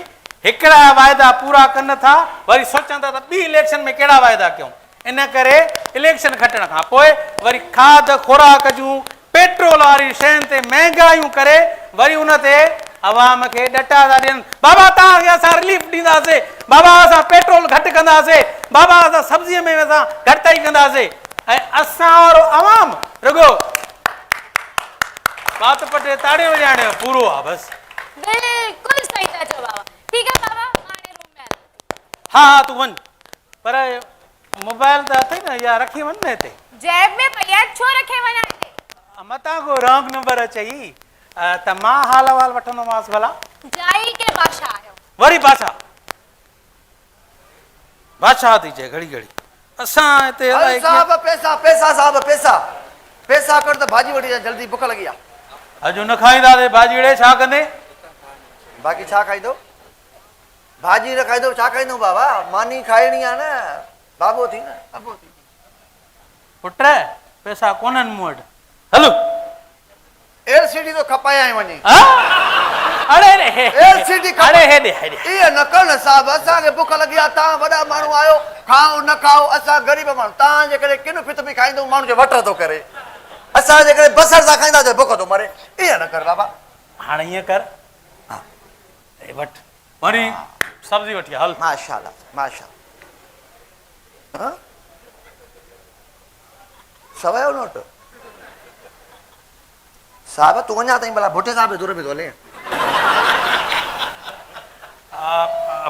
हिकिड़ा वाइदा पूरा कनि था, वरी सोचनि था त ॿी इलेक्शन में कहिड़ा वाइदा कयूं। इन करे इलेक्शन खटण खां पोइ वरी खाद खुराक जूं पेट्रोल वारी शयुनि ते महांगाइयूं करे वरी उन ते अवाम खे ॾटा था ॾियनि। बाबा तव्हांखे असां रिलीफ ॾींदासीं, बाबा असां पेट्रोल घटि कंदासीं, बाबा असां सब्ज़ीअ में असां घटि ई कंदासीं, ऐं असां वारो अवाम रुगो बात पटे ताड़े वॼाइण जो पूरो आहे बसि। बिल्कुलु सही था चओ बाबा। ठीकु आहे बाबा, हाणे रूम में हलो। हा हा तूं वञ, पर मोबाइल त अथई न, या रखी वञ न हिते। जेब में पई आहे, छो रखे वञा हिते? मतां को रॉन्ग नंबर अचई त मां हाल अहवाल वठंदोमांसि भला। जाई के बादशाह आयो। वरी बादशाह बादशाह थी चए घड़ी घड़ी। असां हिते साहब पैसा पैसा साहब पैसा पैसा कर त भाॼी वठी अचां, जल्दी बुख लॻी आहे। अॼु न खाईंदासीं भाॼीड़े, छा कंदे? बाक़ी छा खाईंदो? भाॼी न खाईंदो छा खाईंदो बाबा? मानी खाइणी आहे न, बाबो थी न अबो थी। पुट पैसा कोन्हनि मूं वटि, हलो एलसीडी तो खपाया है वनी। अरे एलसीडी अरे हेॾे हेॾे ये न कर न साहब, असां के भूख लगी आ, ता वडा माण्हू आयो, खाओ न खाओ, असां गरीब माण्हू, ता जे करे किन फित में खाइंदो माण्हू जे वटर तो करे, असां जे करे बसर सा खाइंदा जे भूख तो मरे। ये न कर बाबा। हाणे ईअं कर, ए वठ वरी सब्जी वठी हल। माशाल्लाह माशाल्लाह। हां सवायो नोट साहब, तू वञा ताईं भला भुटे साहब दूर में दोले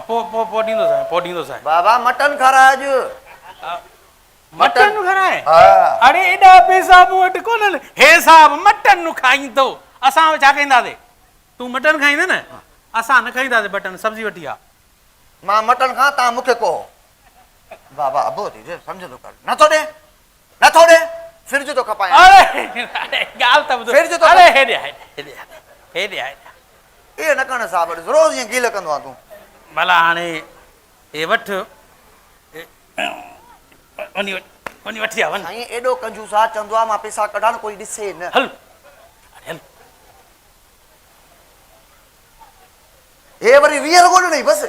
पो ॾींदो साईं। बाबा मटन खाराए अॼु। मटन खाराए? हाँ। अरे एॾा पैसा मूं वटि कोन्हनि। हे साहब मटन नु खाईंदो, असां छा खाईंदासीं? तूं मटन खाईंदा न, असां न खाईंदासीं मटन, सब्जी वठी आ। मां मटन खां, तव्हां मूंखे को बाबा अबो थी जे समझ तो कर। नथो ॾे फिर तो खपाया। अरे ॻाल्हि त ॿुधो। फिर जो तो अरे हेॾे ये न करण साहब, रोज़ ये गील कंदो आ तूं। भला हाणे हे वठ, वञी वठी आ वञ। साईं एॾो कंजूस आ, चंदो आ मां पैसा कढां कोई ॾिसे न। हल हल। हे वरी 20 रुपया नहीं बस।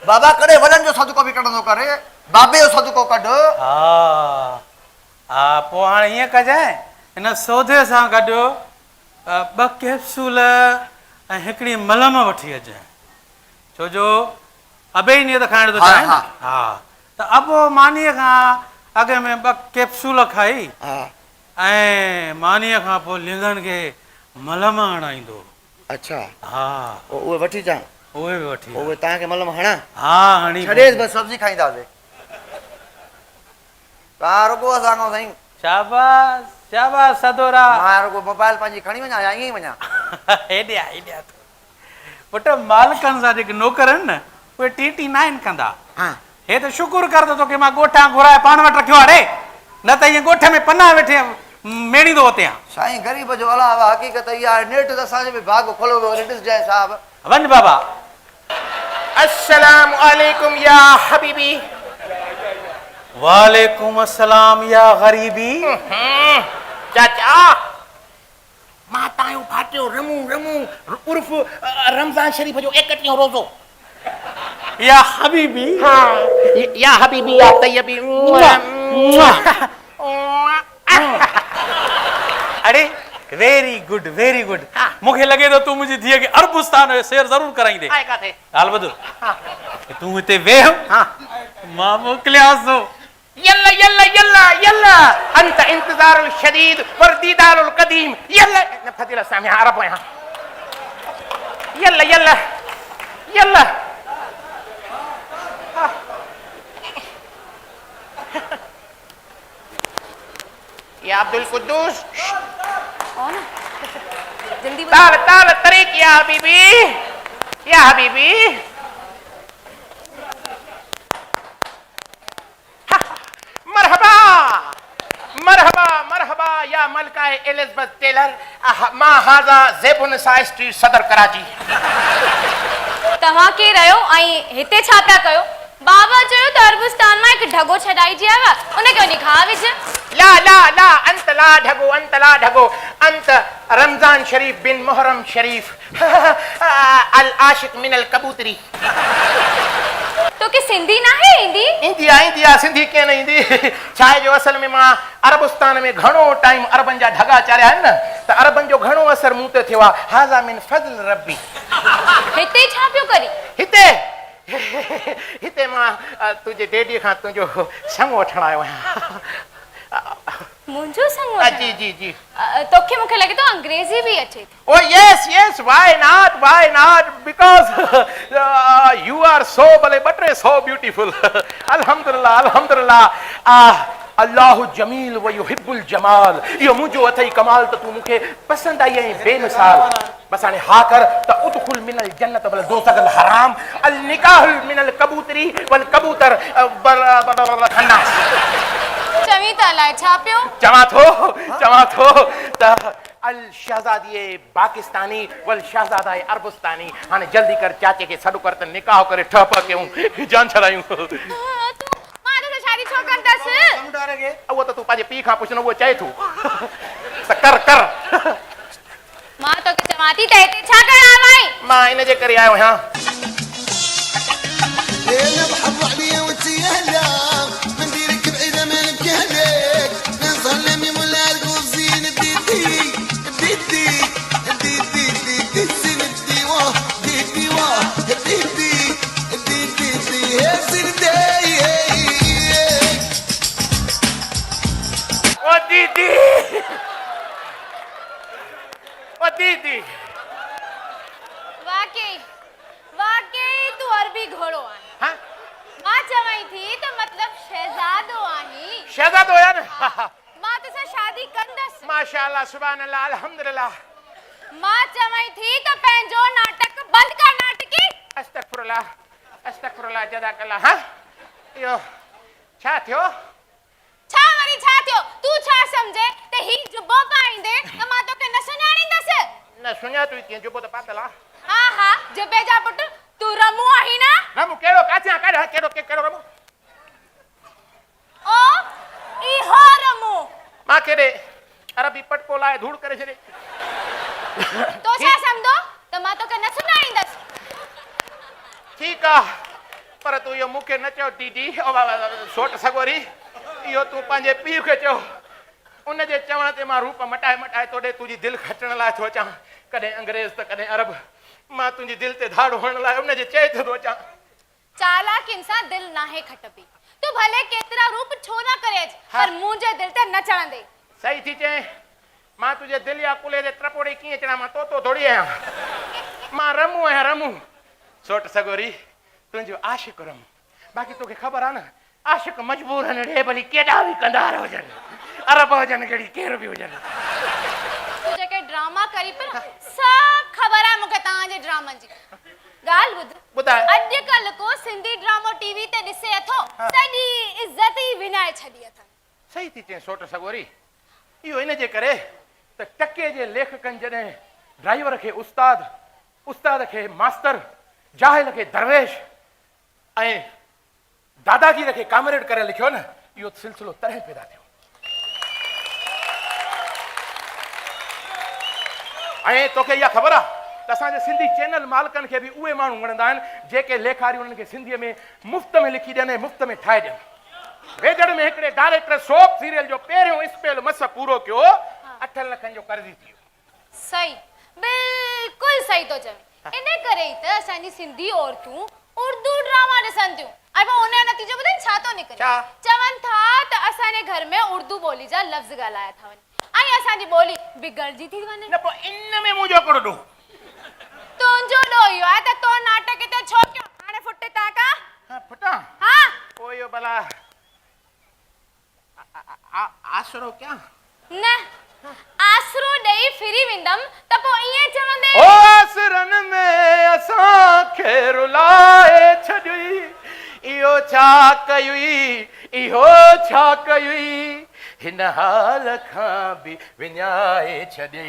बाबा कॾे वॾनि जो सदको बि कढंदो करे, बाबे जो सदको कढ। हा हा, पोइ हाणे ईअं कजांइ, हिन सौदे सां गॾु 2 कैप्सूल ऐं हिकिड़ी मलम वठी अजांइ, छो जो अबे नियत खाइण थो चाहे। हा त अबो मानीअ खां अॻ में 2 कैप्सूल खाई ऐं मानीअ खां पोइ लिंगनि खे मलम हणाईंदो। अच्छा हा उहे वठी अचां? उहे बि वठी उहे तव्हांखे मलम हणां? हा हणी छॾेसि बसि, सब्जी खाईंदासीं। तव्हां रुगो असां खां साईं। शाबाश शाबाश सदोरा। मां रुगो मोबाइल पंहिंजी खणी वञा या ईअं ई वञा? हेॾे आ पुट, मालिकनि सां जेके नौकर आहिनि न, उहे टी न आहिनि कंदा। हे त शुकुर कर त तोखे मां ॻोठां घुराए पाण वटि रखियो आहे। न त ईअं ॻोठ में पना वेठे मेणींदो हुते आ। साईं ग़रीब जो अलावा हक़ीक़त इहा आहे, नेट त असांजे बि भाग खोलो वियो, ॾिस जाए साहब। वञ बाबा। अस्सलाम वालेकुम या हबीबी। वालेकुम अस्सलाम या गरीबी। चाचा मां तव्हांजो फाटियो रमू रमू उर्फ रमज़ान शरीफ़ जो 31 रोज़ो। या हबीबी। हाँ या हबीबी या तैयबी। अरे वेरी गुड वेरी गुड। मूंखे लॻे थो तूं मुंहिंजी धीअ खे अरबुस्तान जो सैर ज़रूरु कराईंदे। आहे काथे? हाल ॿुध, तूं हिते वेह, मां मोकिलियांसि थो। यल्ला यल्ला यल्ला यल्ला अंत इंतजारुल शदीद वर दीदारुल कदीम। यल्ला फजीला सामने अरब है। यल्ला यल्ला यल्ला या अब्दुल कुद्दूस कौन है? जल्दी बोलो। ताल ताल तरीक या हबीबी या हबीबी। मरहबा मरहबा मरहबा या मलकाए एलिज़ाबेथ टेलर। मां हाज़ा ज़ेबुन साइ स्ट्रीट सदर कराची। तव्हां केरु आहियो ऐं हिते छा पिया कयो? बाबा चयो त अरबुस्तान मां हिकु ढगो छॾाइजी आयो आहे, उनखे वञी खा विझ। ला ला ला अंत ला ढगो अंत ला ढगो अंत रमजान शरीफ बिन मुहर्रम शरीफ अल आशिक मिनल कबूतरी। तो के सिंधी ना है ईंदी? इंडिया सिंधी के न ईंदी। छाए जो असल में मां अरबस्तान में घणो टाइम अरबन जा ढगा चारिया आहिनि न, त अरबन जो घणो असर मूं ते थियो आहे। हाज़ा मिन फज़ल रब्बी। हिते छा पियो करी? हिते हिते मां तुंहिंजे डैडी खां तुंहिंजो संग वठण आयो आहियां। मुंहिंजो संग? जी जी जी। तोखे मूंखे लॻे थो अंग्रेज़ी बि अचे थी। Oh yes why not because you are so bale batre so beautiful। अल्हम्दुलिल्लाह अल्लाहु जमील व युहिब्बुल जमाल। इहो मुंहिंजो अथई कमाल त तूं मूंखे पसंदि आई ऐं बेमिसाल। बस हाणे हा कर त उदखुल मिनल जन्नत वल दोसगल हराम अल निकाहुल मिनल कबूतरी वल कबूतर खन्नास। चवी त अलाए छा पियो? चवां थो त अल शहजादी पाकिस्तानी वल शहजादा अरबस्तानी। हाणे जल्दी कर चाचे खे सॾु कर त निकाह करे ठप कयूं जान छड़ायूं। मां तो शादी छो कंदस? उहो त तूं पंहिंजे पीउ खां पुछ न, उहो चए थो त कर। मां तोखे चवां थी त हिते छा करण आयो आहीं? मां इन जे करे आयो आहियां। दीदी वाकई तू अरबी घोड़ो आहीं। हाँ? मां चवाई थी त मतलब शहजादो आहीं। शहजादो है ना? मां तुसा शादी कंदस। माशाअल्लाह सुभान अल्लाह अल्हम्दुलिल्लाह। मां चवाई थी त पंहिंजो नाटक बंद कर नाटकी। अस्तगफुरुल्लाह जज़ाकल्लाह। हां यो छा थियो? छा वरी छा थियो? तू छा समझे त ही जुबो पाईंदे त मां तोखे न सुञाणींदस? न सुञा तू कीअं जुबो त पातल आ। हा जुबे जा पुट तू रमू आही ना? रमू केड़ो काथियां कर केड़ो रमू? ओ इहो रमू मां केड़े अरबी पटको लाए धूड़ करे छड़े। तो छा समझो त मां तोखे न सुञाणींदस? ठीक आ पर तू यो मुखे न चयो दीदी सोट सगोरी। इहो तू पंहिंजे पीउ खे चयो। उन जे चवण ते मां रूप मटाए तोड़े तुंहिंजी दिलि खटण लाइ थो अचां। कॾहिं अंग्रेज़ त कॾहिं अरब। मां तुंहिंजी दिलि ते धाड़ो हणण लाइ उन जे चए थो अचां। चालाक इंसान दिल नाहे खटबी। तू भले केतिरा रूप छो ना करे पर मुंहिंजे दिल ते न चढ़ंदे। सही थी चए। मां तुंहिंजे दिलि या कुले ते त्रपोड़े कीअं चढ़ां? मां तो थोड़ी आहियां। मां रमू आहियां रमू। सोट सगोरी तुंहिंजो आशिक रमू। बाक़ी तोखे ख़बर आहे न आशिक मजबूर आहिनि रे भली केॾा बि कंदार हुजनि अरब हुजनि कहिड़ी केर बि हुजनि। तू जेके ड्रामा करी पर सब ख़बर आहे मूंखे तव्हांजे ड्रामनि जी। ॻाल्हि ॿुधाए अॼुकल्ह को सिंधी ड्रामो टीवी ते ॾिसे अथो सॼी इज़त ई विञाए छॾी अथनि। सही थी चई सोट सगोरी इहो इन जे करे त टके जे लेखकनि जॾहिं ड्राइवर खे उस्ताद उस्ताद खे मास्तर जाहिल खे दरवेश ऐं दादागीर खे कामरेड करे लिखियो न इहो सिलसिलो तॾहिं पैदा थियो ऐं तोखे इहा ख़बर आहे त असांजे सिंधी चैनल मालिकनि खे बि उहे माण्हू वणंदा आहिनि जेके लेखारी उन्हनि खे सिंधीअ में मुफ़्त में लिखी ॾियनि ऐं मुफ़्त में ठाहे ॾियनि वेझड़ में हिकिड़े डायरेक्टर सोप सीरियल जो पहिरियों स्पेल मस पूरो कयो 8 लखनि जो कर्ज़ी थी वियो सही बिल्कुलु सही थो चवे इन करे ई त असांजी सिंधी औरतूं उर्दू ड्रामा ॾिसनि थियूं ऐं पोइ उन जो नतीजो ॿुधाई छा थो निकिरे छा? चवनि था त असांजे घर में उर्दू ॿोली जा लफ़्ज़ ॻाल्हाया था वञनि ऐं असांजी ॿोली बिगड़जी थी वञे न पोइ इन में मुंहिंजो हिकिड़ो ॾोह तुंहिंजो ॾोह इहो आहे त तो नाटक हिते छो कयो हाणे फुट था का फुटा हा पोइ इहो भला आसरो क्या न आसरो ॾेई फिरी वेंदमि त पोइ ईअं चवंदे ओ आसरनि में असांखे रुलाए छॾी इहो छा कयुई इहो छा कयुई हिन हाल खां बि विञाए छॾी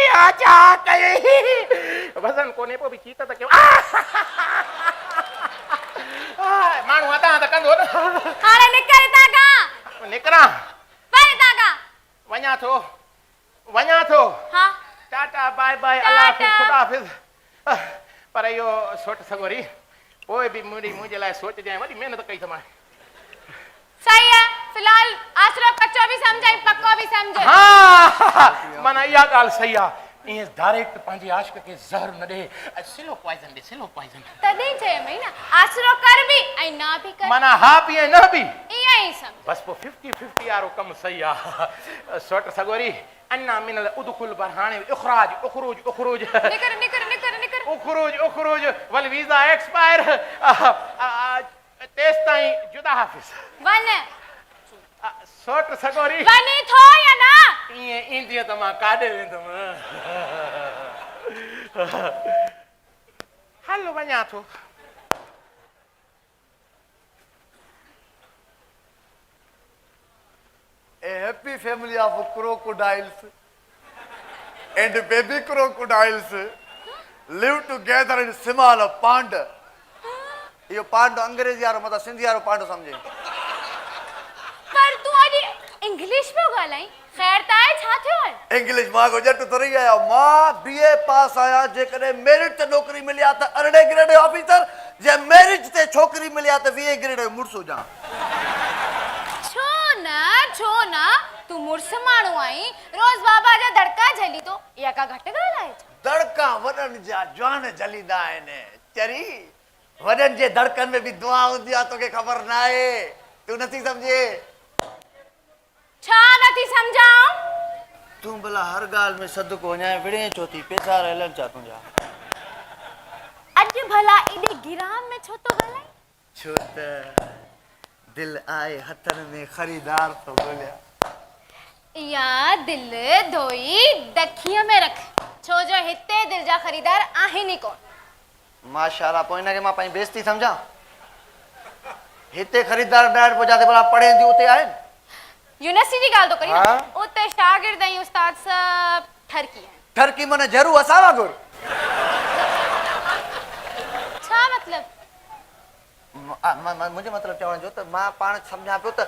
इहो छा कयुई वज़न कोन्हे पोइ बि चीत त कयो माण्हू अदा त कंदो न हाणे निकर था का निकिरां परे था का वञा थो हा टाटा बाय बाय टाटा। अल्लाह हाफिज़ खुदा हाफिज़ पर इहो सोट सगोरी पोइ बि मुंहिंजे लाइ सोचजांइ वॾी महिनत कई त मां सही है फिलहाल आसरो कच्चो भी समझ पक्को भी समझ हा माना इहा ॻाल्हि सही आहे ईअं डायरेक्ट पंहिंजे आशिक खे ज़हर न ॾे स्लो पॉइज़न ॾे स्लो पॉइज़न तॾहिं चयमि न आसरो कर भी ऐं ना भी कर माना हा बि ऐं न बि ईअं ई समझ बस पोइ 50-50 वारो कमु सही आहे सोट सगोरी अन्ना मिनल उदखुल बरहाने इखराज उखरूज उखरूज निकर निकर निकर निकर उखरूज उखरूज वल वीज़ा एक्सपायर तेस ताईं जुदा हाफ़िज़ वन सोट सगोरी वनी थो या ना ईअं ईंदीअ त मां काॾे वेंदुमि हल वञा थो A happy family of crocodiles and baby crocodiles live together in small pond. यो पांड अंग्रेजी यारो मतलब सिंधी यारो पांड समझे पर तू अॼु इंग्लिश में ॻाल्हाई ख़ैर त आहे छा थियो आहे इंग्लिश मां को जट तो रही आया मां बीए पास आया जे कने मेरिट ते नौकरी मिलिया त अरड़े ग्रेड ऑफिसर जे मेरिट ते छोकरी मिलिया त 20 ग्रेड मुर्स हो जा छो ना तू मुर्स माण्हू आई रोज बाबा जा धड़का झली तो या का घट ॻाल्हाए धड़का वडन जा जान जलीदा आहिनि चरी वडन जे धड़कन में भी दुआ हुंदी आ तोके खबर ना आहे तू नथी समझे छा नथी समझाऊं तू भला हर गाल में सदको वञाए विड़े चोथी पैसा रहलन चा तुंजा अॼु भला एॾे गिराम में छो तो ॻाल्हाई छो त दिल आए हथन में खरीदार तो बोलिया या दिल धोई दखीअ में रख छो जो हिते दिल जा खरीदार आहिनि ई कोन माशाल्लाह पोइ इनके मां पंहिंजी बेइज्जती समझां हिते खरीदार डायरेक्ट पो जाते भला पढ़े दी उते आहिनि यूनिवर्सिटी जी ॻाल्हि तो करी हाँ। न उते शागिर्द ऐं उस्ताद सब ठरकी आहिनि ठरकी मने जरू असां वांगुर छा मतलब मुझे मतलब चवण जो त मां पाण समझां पियो त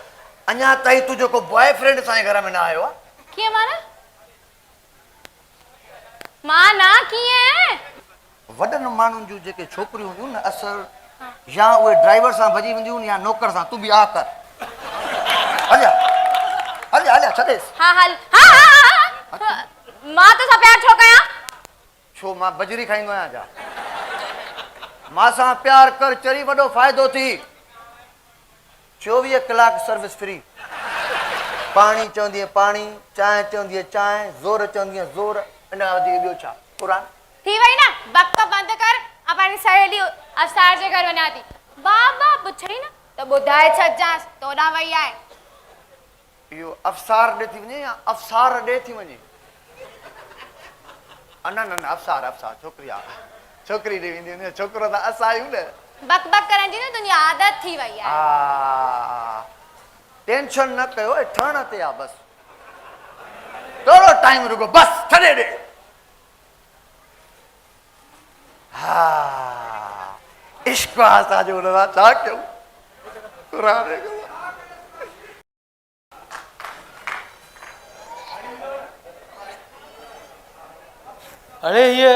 अञा ताईं तू जेको बॉयफ्रेंड सां घर में न आयो आहे कीअं मां ना कीअं वडन माण्हुनि जूं जेके छोकिरियूं हूंदियूं न असर या उहे ड्राइवर सां भॼी वेंदियूं या नौकर सां तू बि आ कर हलिया हलिया हलिया छॾेसि हाँ हल हाँ मां तो सा प्यार छो कयां छो मां बजरी खाईंदो आहियां जा मां सां प्यार कर चरी वॾो फ़ाइदो थी 24 कलाक सर्विस फ्री पाणी चवंदी पाणी चांहि चवंदी चांहि ज़ोर चवंदी ज़ोर इन खां वधीक ॿियो छा क़ुरान थी वई ना बक बंद कर अपनी सहेली अफसार जे घर वञा थी बाबा पुछई न त ॿुधाए छॾजांसि तोॾां वई आहे इहो अफसार ॾे थी वञे या अफसार ॾे थी वञे न न न अफसार अफसार छोकिरी आहे छोकिरी ॾे वेंदी छोकिरो त असां आहियूं न बक बक करण जी न तुंहिंजी आदत थी वई आहे। टेंशन न कयो ठहण ते आहे बस थोरो टाइम रुको बस छॾे ॾे। हा इश्क आहे असांजो हुन सां छा कयूं। अरे ये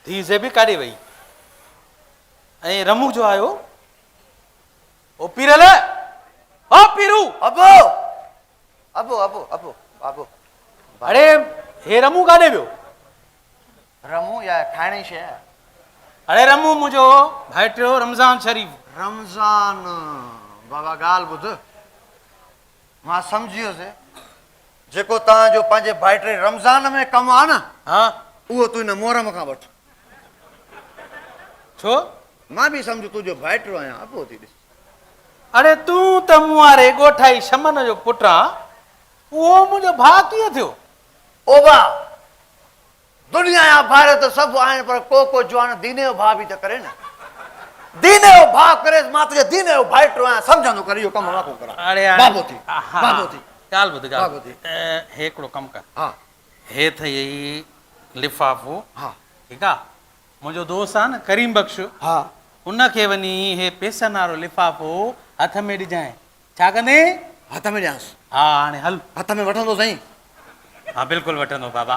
धी से भी काढी वई ऐं रमू जो आयो ओ पीरल ओ पीरू अबो अबो अबो अबो अबो अरे हे रमू काॾे वियो? रमू या खाइण जी शइ आहे। अरे रमू मुंहिंजो भाइटियो रमज़ान शरीफ़। रमज़ान बाबा ॻाल्हि ॿुध मां सम्झी वियुसि जेको तव्हांजो पंहिंजे भाइटे रमज़ान में कमु आहे न हाँ उहो तूं हिन मोहरम खां वठ। छो? मां बि सम्झो तुंहिंजो भाइटो आहियां अबो थी ॾिस। अरे तूं त मूं वारे ॻोठाई शमन जो पुटु आहे उहो मुंहिंजो भाउ कीअं थियो? ओबा दुनिया जा भाइर त सभु आहिनि पर को जवान दीने जो भाउ बि त करे न। दीने जो भाउ करे मां तुंहिंजे दीने जो भाइटो आहियां सम्झंदो कर इहो कमु न को करां। अरे बाबो थी बाबो थी ॻाल्हि ॿुध बाबो ॻाल्हि थी। हे हिकिड़ो कमु कर हा हे अथई लिफ़ाफ़ो हा ठीकु आहे मुंहिंजो दोस्त आहे न करीम बख़्श हा उनखे वञी हे पैसनि वारो लिफ़ाफ़ो हथ में ॾिजांइ छा कंदे? हथ में ॾियांसि। हा हाणे हल हथ में वठंदो साईं। हा बिल्कुलु वठंदो बाबा।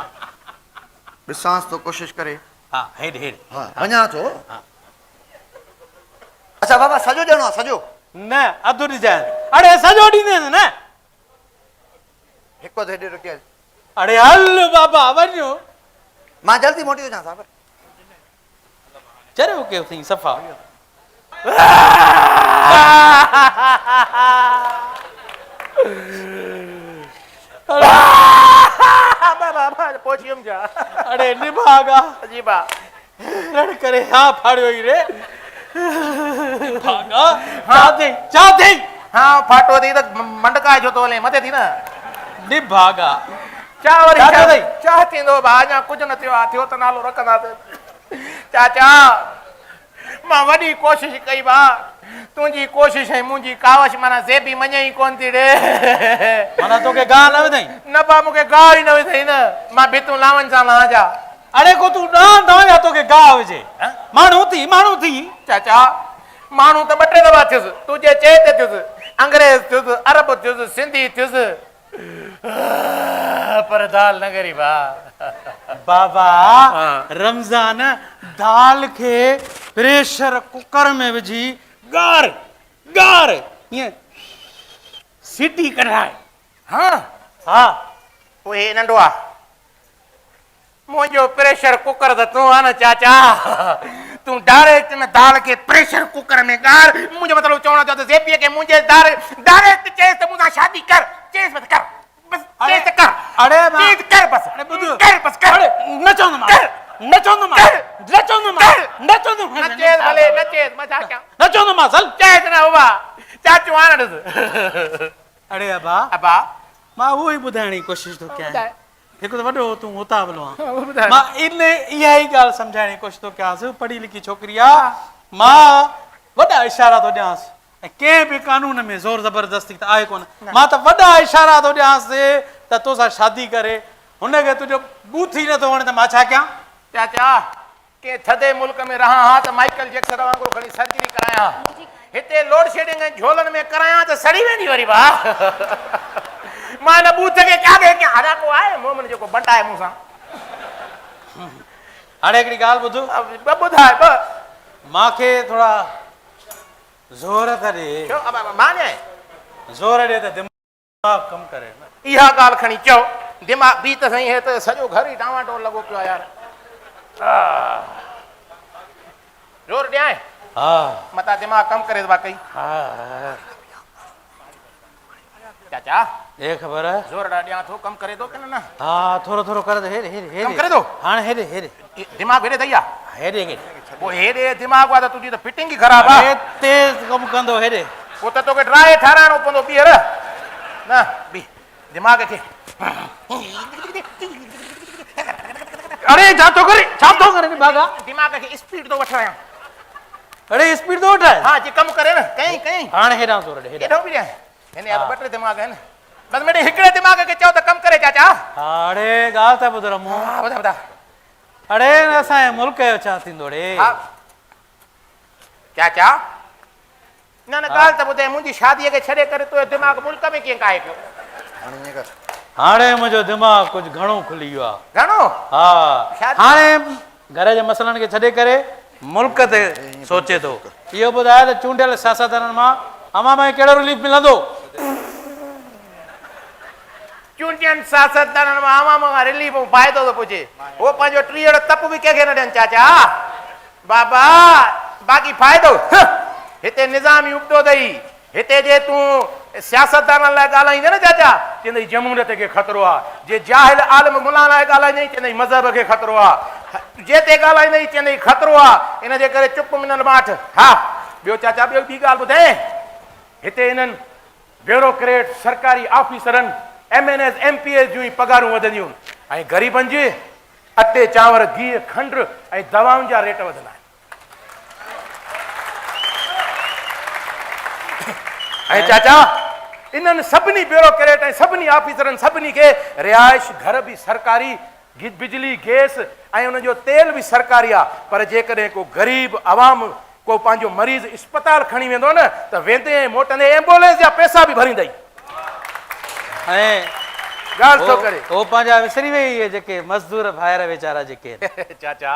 ॾिसांसि थो कोशिशि करे। हा हेॾे हेॾे हा वञा थो। हा। अच्छा बाबा सॼो ॾियणो आहे सॼो? न अधु ॾिजांइ। अड़े सॼो ॾींदे न हिकु हेॾे रुकियल। अड़े हल बाबा वञो मां जल्दी मोटी वञा साहिब। चरियो कयो अथई सफ़ा अड़े निभागा अजीबा रण करे हा फाड़ियो ई रे भागा छा थई हाँ फाटो थी त मंडका जो तो हले मथे थी न निभागा चा वरी छा चा थई? चा थींदो बा अञा कुझु न थियो आहे थियो त नालो रखंदासीं। चाचा मां वॾी कोशिशि कई बा तुंहिंजी कोशिशि ऐं मुंहिंजी कावश माना से बि मञे ई कोन थी ॾे। माना तोखे गाह न विधई? न बा मूंखे गाह ई न विधई न मां भितूं लावनि सां लहां जा। अड़े को तूं ॾां या तोखे गाह विझे माण्हू थी चाचा माण्हू त ॿ टे दफ़ा थियुसि तुंहिंजे चए ते थियुसि अंग्रेज़ थियुसि अरब थियुसि सिंधी थियुसि पर दाल न करी बा बाबा रमज़ान दाल खे प्रेशर कुकर में विझी गार गार ईअं सीटी कढाए। हाँ हा उहे नंढो आहे मुंहिंजो प्रेशर कुकर त तूं आहे न चाचा तूं डायरेक्ट न दाल खे प्रेशर कुकर में गार मुंहिंजो मतिलबु चवण जो त ज़ेपीअ खे मुंहिंजे डायरेक्ट चएसि त मूंसां शादी कर चएसि बसि कर बसि चएसि त कर अड़े चएसि कर बसि अड़े ॿुध कर बसि कर न चवंदोमांइ न चवंदोमांइ न चवंदोमांइ न चवंदोमांइ न चएसि भले न चएसि मां छा कयां न चवंदोमांइ हल चएसि न बाबा चाचू हाणे ॾिस अड़े अबा अबा मां उहो ई ॿुधाइण जी कोशिशि थो कयां ॿुधाए हिकु त वॾो तूं उतावलो आहे ॿुधाए मां इहा ई ॻाल्हि सम्झाइण जी कोशिशि थो कयांसि पढ़ी लिखी छोकिरी आहे मां वॾा इशारा थो ॾियांसि ऐं कंहिं बि कानून में ज़ोर ज़बरदस्ती त आहे कोन मां त वॾा इशारा थो ॾियांसि त तोसां शादी करे हुनखे तुंहिंजो बूथी नथो वणे त मां छा कयां? चाचा के थधे मुल्क में रहां हा त माइकल जैक्सन वांगुरु खणी सर्जरी करायां हिते लोड शेडिंग ऐं झोलनि में करायां त सड़ी वेंदी वरी बा मां न बूथ खे क्या दे के हरा को आहे मोमन जेको बंटा आहे मूंसां हाणे हिकिड़ी ॻाल्हि ॿुध ॿ ॿुधाए ॿ मूंखे थोरा ज़ोर त ॾे छो अब माने ज़ोर ॾे त दिमाग़ कमु करे न इहा ॻाल्हि खणी चओ दिमाग़ बि त सही हे त सॼो घर ई टामाटो लॻो पियो आहे यार ज़ोर ॾियां हा मता दिमाग़ कमु करे वाकई हा चाचा हे ख़बर आहे ज़ोर ॾियां थो कमु करे थो की न हा थोरो थोरो करे त हेॾे हेॾे कमु करे थो हाणे हेॾे हेॾे दिमाग़ हेॾे अथई आहे हेॾे हेॾे पोइ हेॾे दिमाग़ आहे त तुंहिंजी त फिटिंग ई ख़राबु आहे हे तेज़ कमु कंदो हेॾे पोइ त तोखे ड्राए ठाराइणो पवंदो ॿीहर न बि दिमाग़ खे अरे छा थो करे छा थो करे बागा दिमाग़ खे स्पीड थो वठणु अरे स्पीड तो उठाए हाँ जी कम करे न कहीं कहीं हाणे हेॾां तो रड़े हेॾां हेॾो बि ॾियां हिन या ॿ टे दिमाग़ आहिनि बस मेरे हिकिड़े दिमाग़ खे चओ त कम करे चाचा अड़े ॻाल्हि त ॿुध रमू हा ॿुधा ॿुधा अड़े असांजे मुल्क जो छा थींदो रे हा चाचा न न ॻाल्हि त ॿुधाए मुंहिंजी शादीअ खे छॾे करे तुंहिंजो दिमाग़ मुल्क में कीअं काहे पियो हाणे ईअं कर हाणे मुंहिंजो दिमाग़ कुझु घणो खुली वियो आहे घणो हा शादी- हाणे घर जे मसइलनि खे छॾे करे मुल्क ते सोचे थो इहो ॿुधाए त चूंडियल सियासतदाननि मां अवाम खे कहिड़ो रिलीफ मिलंदो चूंडियनि सियासतदाननि मां आवाम खां रिलीफ ऐं फ़ाइदो थो पुछे उहो पंहिंजो टीहड़ तप बि कंहिंखे न ॾियनि चाचा बाबा बाक़ी फ़ाइदो हिते निज़ाम ई उबतो अथई हिते जे तूं सियासतदाननि लाइ ॻाल्हाईंदे न चाचा चवंदई जमूरियत खे ख़तरो आहे जे जाहिल आलिम मुला लाइ ॻाल्हाईंदई चवंदई मज़हब खे ख़तरो आहे जेते ॻाल्हाईंदई चवंदई ख़तरो आहे इन जे करे चुप मिनल माठ हा ॿियो चाचा ॿियो ॿी ॻाल्हि ॿुधाए हिते इन्हनि ब्यूरोक्रेट सरकारी ऑफिसरनि MNS MPS जूं ई पगारूं वधंदियूं ऐं ग़रीबनि जे अटे चांवर घी खंड ऐं दवाउनि जा रेट वधंदा आहिनि ऐं चाचा इन्हनि सभिनी ब्यूरोक्रेट ऐं सभिनी ऑफिसरनि सभिनी खे रिहाइश घर बि सरकारी बिजली गैस ऐं उनजो तेल बि सरकारी आहे पर जेकॾहिं को ग़रीब आवाम को पंहिंजो मरीज़ अस्पताल खणी वेंदो न त वेंदे ऐं मोटंदे एम्बुलेंस जा पैसा बि भरींदई ऐं ॻाल्हि थो करे उहो पंहिंजा विसरी वई इहे जेके मज़दूर भाइर वेचारा जेके आहिनि। चाचा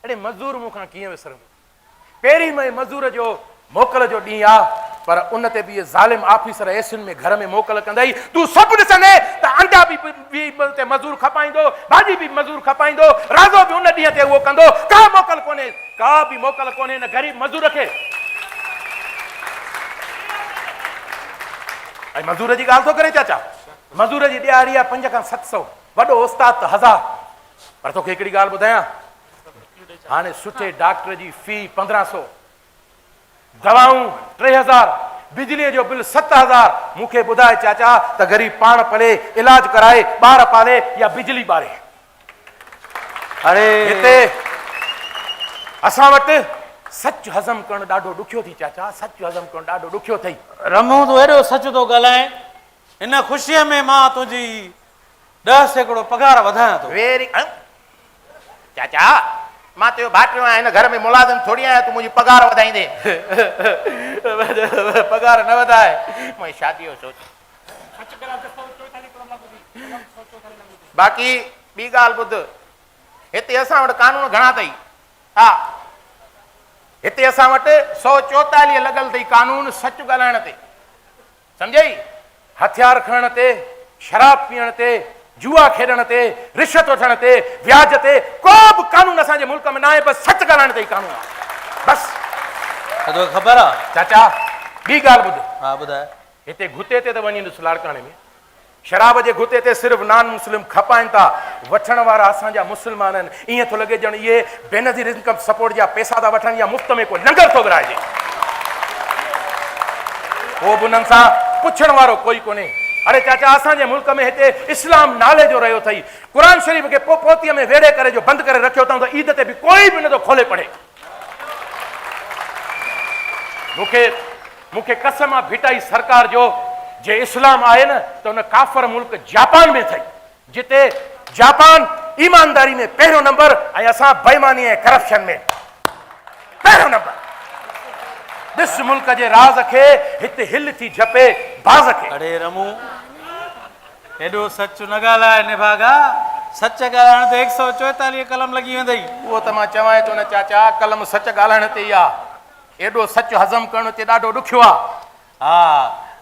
अड़े मज़दूर मूंखां कीअं विसरंदो पहिरीं में मज़दूर जो मोकल जो ॾींहुं आहे पर उन ते बि इहे ज़ालिम ऑफिसर एसियुनि में घर में मोकल कंदई तूं सभु ॾिसंदे त अंडा बि ते मज़दूर खपाईंदो भाॼी बि मज़दूर खपाईंदो राज़ो बि उन ॾींहं ते उहो कंदो का मोकल कोन्हे न ग़रीब मज़दूर खे ऐं मज़दूर जी ॻाल्हि थो करे चाचा मज़दूर जी ॾियारी आहे 500 खां 700 वॾो उस्ताद त 1000 पर तोखे हिकिड़ी ॻाल्हि ॿुधायां हाणे सुठे डॉक्टर जी फी 1500 दवाऊं 3000 बिजलीअ जो बिल 7000 मूंखे ॿुधाए चाचा त ग़रीब पाण पले इलाज कराए ॿार पाले या बिजली ॿारे अरे हिते असां वटि सच हज़म करणु ॾाढो ॾुखियो थी चाचा सच हज़म करणु ॾाढो ॾुखियो अथई रमू तूं हेॾो सच थो ॻाल्हाए हिन ख़ुशीअ में मां तुंहिंजी 10% पघार वधायां थो वेरी चाचा मां तुंहिंजो भाटियो आहियां हिन घर में मुलाज़िम थोरी आहियां तूं मुंहिंजी पघार वधाईंदे पघार न वधाए मैं शादी जो सोच बाक़ी ॿी ॻाल्हि ॿुध हिते असां वटि कानून घणा अथई हा हिते असां वटि 144 लॻल अथई कानून सच ॻाल्हाइण ते सम्झई हथियार खणण ते शराब पीअण ते जुआ खेॾण ते रिश्वत वठण ते व्याज ते को बि कानून असांजे मुल्क में न आहे बसि सच ॻाल्हाइण ते ई कानून आहे बसि तोखे ख़बर आहे चाचा ॿी ॻाल्हि ॿुध हा ॿुधाए हिते घुते ते त वञी ॾिस लाड़काणे में शराब जे घुते ते सिर्फ़ु नॉन मुस्लिम खपाइनि था वठण वारा असांजा मुस्लमान आहिनि ईअं थो लॻे ॼण इहे बेनज़ीर इनकम सपोर्ट जा पैसा था वठनि या मुफ़्त में को लंगर थो विराइजे उहो बि उन्हनि सां पुछण वारो कोई कोन्हे अरे चाचा असांजे मुल्क में हिते इस्लाम नाले जो रहियो अथई क़ुर शरीफ़ खे पोतीअ में वेड़े करे जो बंदि करे रखियो अथऊं त ईद ते बि कोई बि नथो खोले पढ़े मूंखे कसम आहे भिटाई सरकार जो जे इस्लाम आहे न त उन काफ़र मुल्क जापान में अथई जिते जापान ईमानदारी में पहिरियों नंबर ऐं असां बेईमानी ऐं करप्शन में पहिरियों नंबर ॾिस मुल्क जे राज़ खे हिते हिल थी झपे बाज़ खे अरे रमू हेॾो सच न ॻाल्हाए निभागा सच ॻाल्हाइण ते 144 कलम लॻी वेंदई उहो त मां चवां थो न चाचा कलम सच ॻाल्हाइण ते ई आहे एॾो सच हज़म करण ते ॾाढो ॾुखियो आहे हा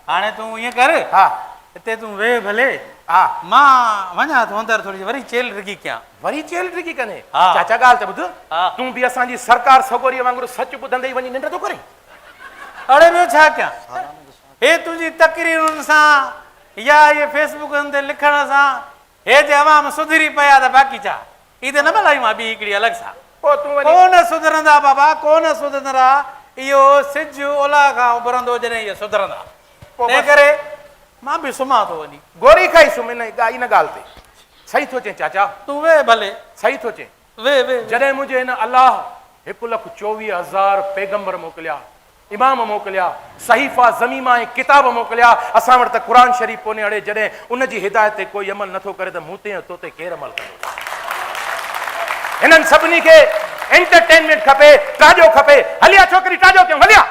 हाणे तूं ईअं कर हा हिते तूं वेह भले हा मां वञा थो अंदरि थोरी वरी चेल रिगी कयां वरी चेल रिगी कने हा। चाचा ॻाल्हि त ॿुध हा। तूं बि असांजी सरकार सगोरीअ वांगुरु सच ॿुधंदे ई वञी निंड थो करे अड़े ॿियो छा कयां हे तुंहिंजी तकरीरुनि सां या इहे फेसबुकनि ते लिखण सां हे जे अवाम सुधरी पिया त बाक़ी छा ई त न भलाई मां ॿी हिकिड़ी अलॻि सां पोइ तूं वञी कोन सुधरंदा बाबा कोन सुधरंदा इहो सिज ओला खां उभरंदो जॾहिं इहे सुधरंदा तंहिं करे मां बि सुम्हां थो वञी गोरी खाई सुम इन ॻाल्हि ते सही थो चए चाचा तूं वेह भले सही थो चए वेह वेह जॾहिं मुंहिंजे हिन अलाह 1,24,000 पैगंबर मोकिलिया, इमाम मोकिलिया, सहीफ़ा ज़मीमा ऐं किताब मोकिलिया। असां वटि त क़ुर शरीफ़ कोन्हे। हाणे जॾहिं उन जी हिदायत ते कोई अमल नथो करे त मूं ते तो ते केरु अमल कंदो? हिननि सभिनी खे एंटरटेनमेंट खपे, टाजो खपे। हलिया छोकिरी, टाजो कयूं, हलिया।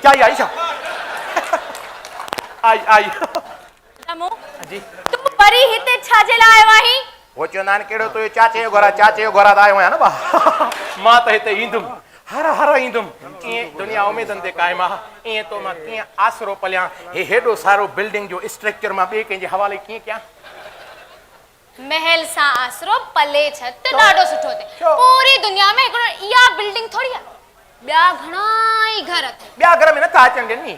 चाई आई छा? आई रमो जी। तू वरी हिते छाजे लाइ आयो आहीं? वो चवंदा आहिनि कहिड़ो तो चाचे जो घोरा, चाचे जो घोरा त आयो आहियां न बा। मां त हिते ईंदुमि, हर हर ईंदुमि। ईअं दुनिया उमेदनि ते क़ाइमु आहे। ईअं तो मां कीअं आसरो पलियां? हे हेॾो सारो बिल्डिंग जो स्ट्रक्चर मां ॿिए कंहिंजे हवाले कीअं कयां? महल सां आसरो पले छत ॾाढो सुठो अथई। पूरी दुनिया में हिकिड़ो इहा बिल्डिंग थोड़ी आहे, ॿिया घणा ई घर अथई। ॿिया घर में नथा अचनि ॾियनि नी।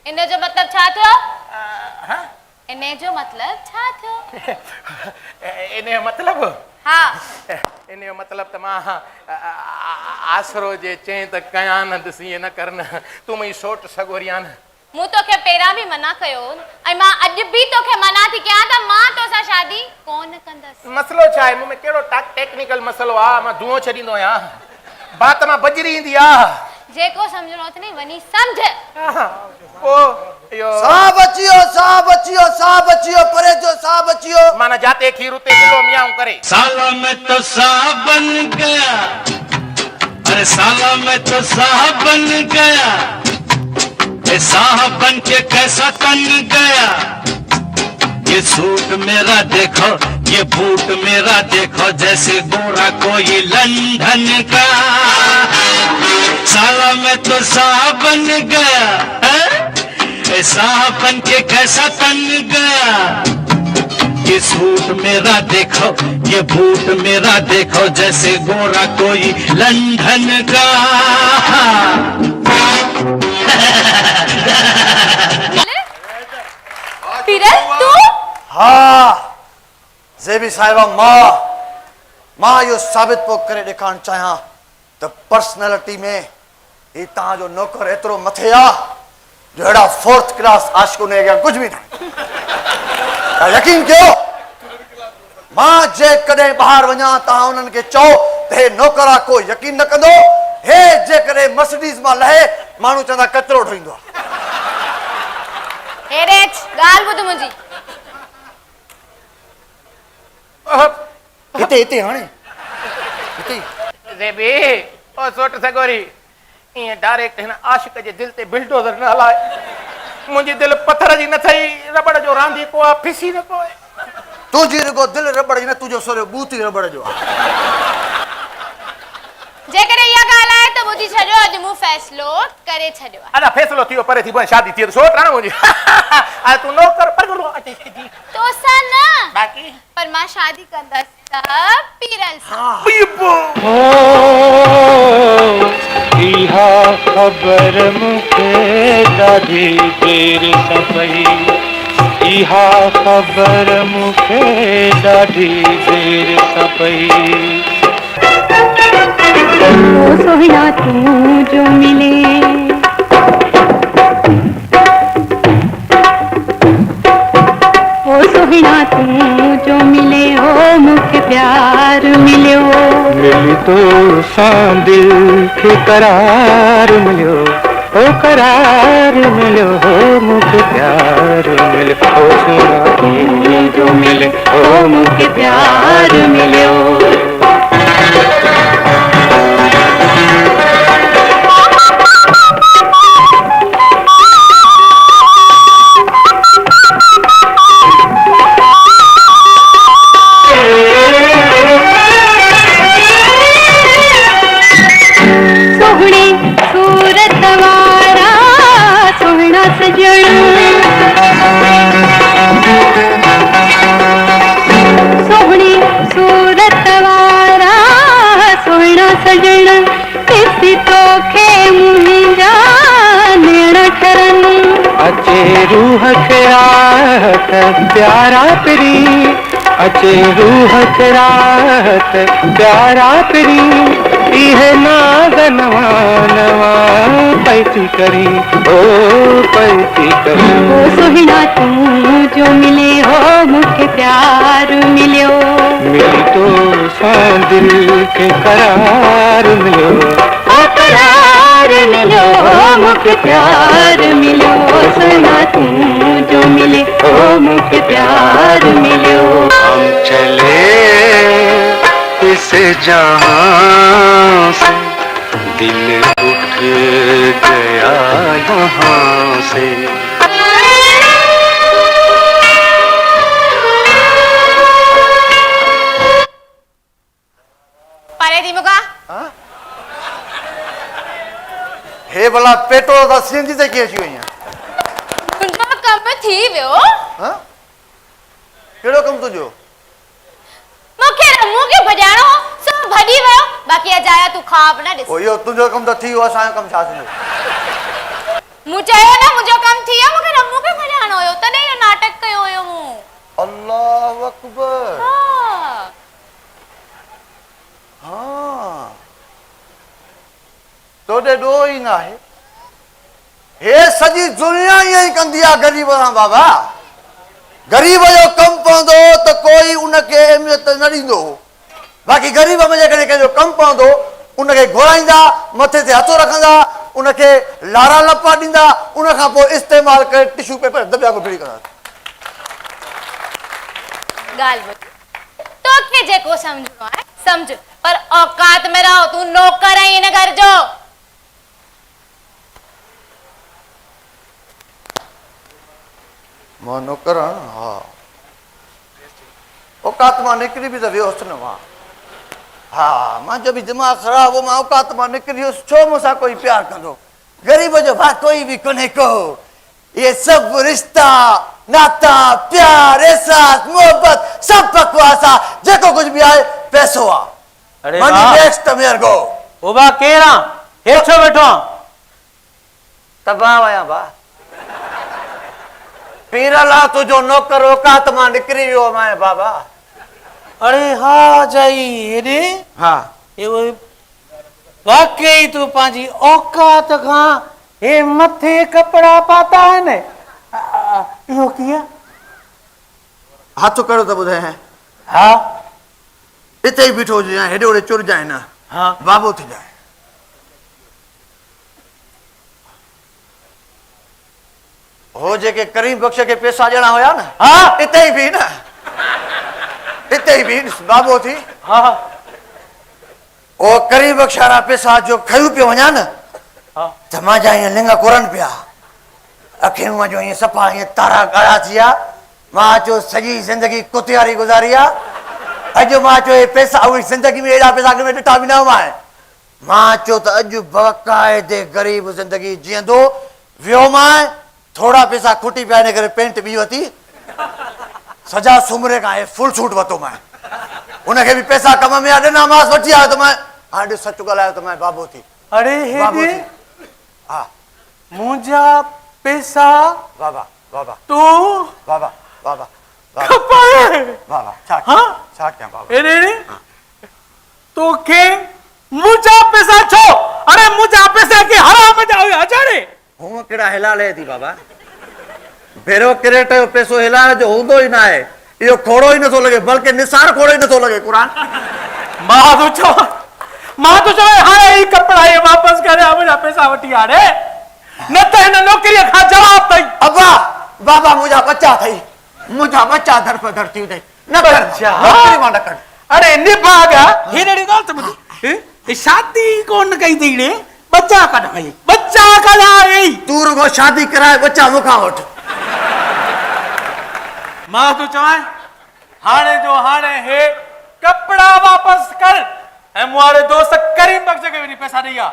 इन जो मतलब छा थियो? इन जो मतलब छा थियो? इन जो मतलब? हा, इन जो मतलब त मां आसरो जे चई त कयां न, ॾिसी ईअं न करन। तूं मुंहिंजी सोट सगोरिया न। मूं तोखे पहिरां बि मना कयो ऐं मां अॼु बि तोखे मना थी कयां त मां तोसां शादी कोन कंदसि। मसलो छा आहे? मूं में कहिड़ो टेक्निकल मसलो आहे? मां धुओं छॾींदो आहियां, बात मां बजरी ईंदी आहे। जेको सम्झणो अथई वञी सम्झ। साहब अचियो, परे जो साहब अचियो। माना जाते खीर उते किलो मियाऊं करे। साला में तो साहब बन गया, अरे साला में तो साहब बन गया, ये साहब बन के कैसा तन गया। ये सूट मेरा देखो, ये बूट मेरा देखो, जैसे गोरा कोई लंदन का। साला में तो साहब बन गया, ये साहब बन के कैसा तन गया। ये सूट मेरा देखो, ये बूट मेरा देखो, जैसे गोरा कोई लंदन का। तू? हाँ ज़ेबी साहिबा, मां यो साबित पो करे ॾेखारण चाहियां त पर्सनैलिटी में ही तव्हां जो नौकर एतिरो मथे आ जो अहिड़ा 4th क्लास आशिक़ुनि जे अॻियां कुझु बि न। यकीन कयो, मां जेकॾहिं ॿाहिरि वञा तव्हां उन्हनि खे चओ त हे नौकर आहे, को यकीन न कंदो। हे जेकॾहिं मर्सिडीज़ मां लहे, माण्हू चवंदा कचिरो ढोईंदो आहे। ॻाल्हि ॿुध मुंहिंजी। हिते हाणे हिते ज़ेबी, ओ सोट सगोरी, ईअं डायरेक्ट हिन आशिक जे दिल ते बिल्डोज़र न हलाए। मुंहिंजी दिलि पथर जी न थई, रबड़ जो रांदी को आहे, फिसी न कोए। तुंहिंजी रुगो दिलि रबड़ जी न, तुंहिंजो सॼो बूथ ई रबड़ जो आहे। जेकॾहिं इहा ॻाल्हि आहे त ॿुधी छॾियो, अॼु मूं फ़ैसिलो करे छॾियो आहे। अञा फ़ैसिलो थियो, परे थी पोइ शादी थी, सोट आहे न मुंहिंजी। हाणे तूं नौकर तोसां न, बाक़ी पर मां शादी कंदसि त पीरल सां। इहा ख़बर मूंखे ॾाढी देर सां पई, इहा ख़बर मूंखे ॾाढी देर सां पई। ओ सोहिना तू जो मिले, ओ सोहिना तू जो मिले, ओ मुझे प्यार मिले। मिली तो सां दिल खे करार मिलियो, ओ करार मिलियो, हो मुझे प्यार मिलियो, ओ सुना जो मिले, ओ मुझे प्यार मिलियो। अचे रूह खे राहत प्यारा पिरी, अचे रूह खे राहत प्यारा पिरी, इहे नाज़ नवा नवा पैती करी, ओ पैती करी। ओ सोहिना तू जो मिले, हो मुझे प्यार मिलियो। दिल खे करार मिलियो ओ करार मिलियो मूंखे प्यार मिलियो सुहिणा तूं जो मिले ओ मूंखे प्यार मिलियो हम चले इस जहां से दिल उठ गया यहाँ से परे थी मुका हे भला पेट्रोल त सीएनजी ते कीअं अची वई आहे? तुंहिंजो कम थी वियो हाँ? कहिड़ो कमु तुंहिंजो? मूंखे मूंखे भॼाइणो सभु भॼी वियो बाक़ी अजाया तूं ख़्वाब न ॾिस ओ इहो तुंहिंजो कमु त थी वियो, असांजो कमु छा थींदो? मूं चयो न मुंहिंजो कमु थी वियो मूंखे रमू खे भॼाइणो हुयो तॾहिं इहो नाटक कयो हुयो मूं अल्लाह अकबर। हा हाँ तोॾे ॾोह ई न आहे। हे सॼी दुनिया ईअं ई कंदी आहे ग़रीब सां बाबा। ग़रीब जो कमु पवंदो त कोई उनखे अहमियत न ॾींदो, बाक़ी ग़रीब में जेकॾहिं कंहिंजो कमु पवंदो उनखे घुराईंदा, मथे ते हथो रखंदा, उनखे लारा लपा ॾींदा, उनखां पोइ इस्तेमालु करे टिशू पेपर दॿिया को फिरी कंदा। ॻाल्हि ॿुध तोखे जेको सम्झणो आहे सम्झ पर औकात में रहो तूं नौकर आहीं हिन घर जो। मां नौकर आहियां हा औकात मां निकिरी बि त वियोसि न मां। हा मुंहिंजो बि दिमाग़ ख़राब हो, मां औकात मां निकिरी वियुसि। छो मूंसां कोई प्यार कंदो? ग़रीब जो भाउ कोई बि कोन्हे को। ये सभु रिश्ता नाता प्यार एहसास मोहबत सभु बकवास आहे। जेको कुझु बि आहे पैसो आहे। अरे मनी वाह। Makes the man go. ओ बा केरु आहे? हेठि छो वेठो आहे? तबाह आहियां भा। पीरला तुझो नौकर औकात मां निकिरी वियो मां बाबा। अरे हा जाई हेॾे हा इहो वाकई तूं पंहिंजी औकात खां हे मथे कपिड़ा पाता आहिनि। इहो कीअं? हथ करो त ॿुधाए। हा हिते ई बीठो हुजे या हेॾे होॾे चुर जाए न। हा बाबो थी जाए। हो जेके करीम बख्श के पैसा ॾियणा हुया न, हा हिते ई भी न, हिते ई भी बाबो थी। हा ओ करीम बख्श वारा पैसा जो खयूं पियो वञा न हा त मुंहिंजा ईअं लिंग कोरनि पिया, अखियूं मुंहिंजो ईअं सफ़ा ईअं तारा ॻाढ़ा थी विया। मां चयो सॼी ज़िंदगी कुतियारी गुज़ारी आहे। अॼु मां चयो हे पैसा उहे ज़िंदगी में एॾा पैसा में ॾिठा बि न हुआ। मां चयो त अॼु बाक़ाइदे ग़रीब ज़िंदगी जीअंदो। वियो मां थोड़ा पैसा खुटी पिया, हिन करे पेंट ॿी वरिती, सॼा सुमरे खां हे फुल सूट वरितो मां। उनखे बि पैसा कम में ॾिना मांसि, वठी आयो त मां हाणे सच ॻाल्हायो त मां बाबो थी। अरे बाबो हेॾे थी हा मुंहिंजा पैसा बाबा बाबा तूं बाबा बाबा बाबा खपाए बाबा छा हाँ? छा कयां बाबा? हेॾे तोखे मुंहिंजा पैसा छो? अरे मुंहिंजा पैसा के हराम जा हुया अचारे। हूअं कहिड़ा हिलाले थी बाबा? भेरो क्रेट जो पैसो हिलाइण जो हूंदो ई न आहे। इहो खोड़ो ई नथो लॻे, बल्कि निसार खोड़ो ई नथो लॻे क़ुर। मां तो चवे हाणे ही कपिड़ा ये वापस करे मुंहिंजा पैसा वठी आणे, न त हिन नौकरीअ खां जवाब अथई। अब्बा बाबा मुंहिंजा बच्चा अथई, मुंहिंजा बच्चा दर थी अथई। न कर नौकरी मां न कर। अरे निभागा हेॾी ॻाल्हि त ॿुधी, शादी कोन कई अथई रे, बच्चा कढाई बच्चा कढाई। तू रुगो शादी कराए बच्चा मूंखां वठि। मां तो चवां हाणे जो हाणे हे कपिड़ा वापस कर ऐं मुआरे दोस्त करीम बख्श खे वञी पैसा ॾेई आ,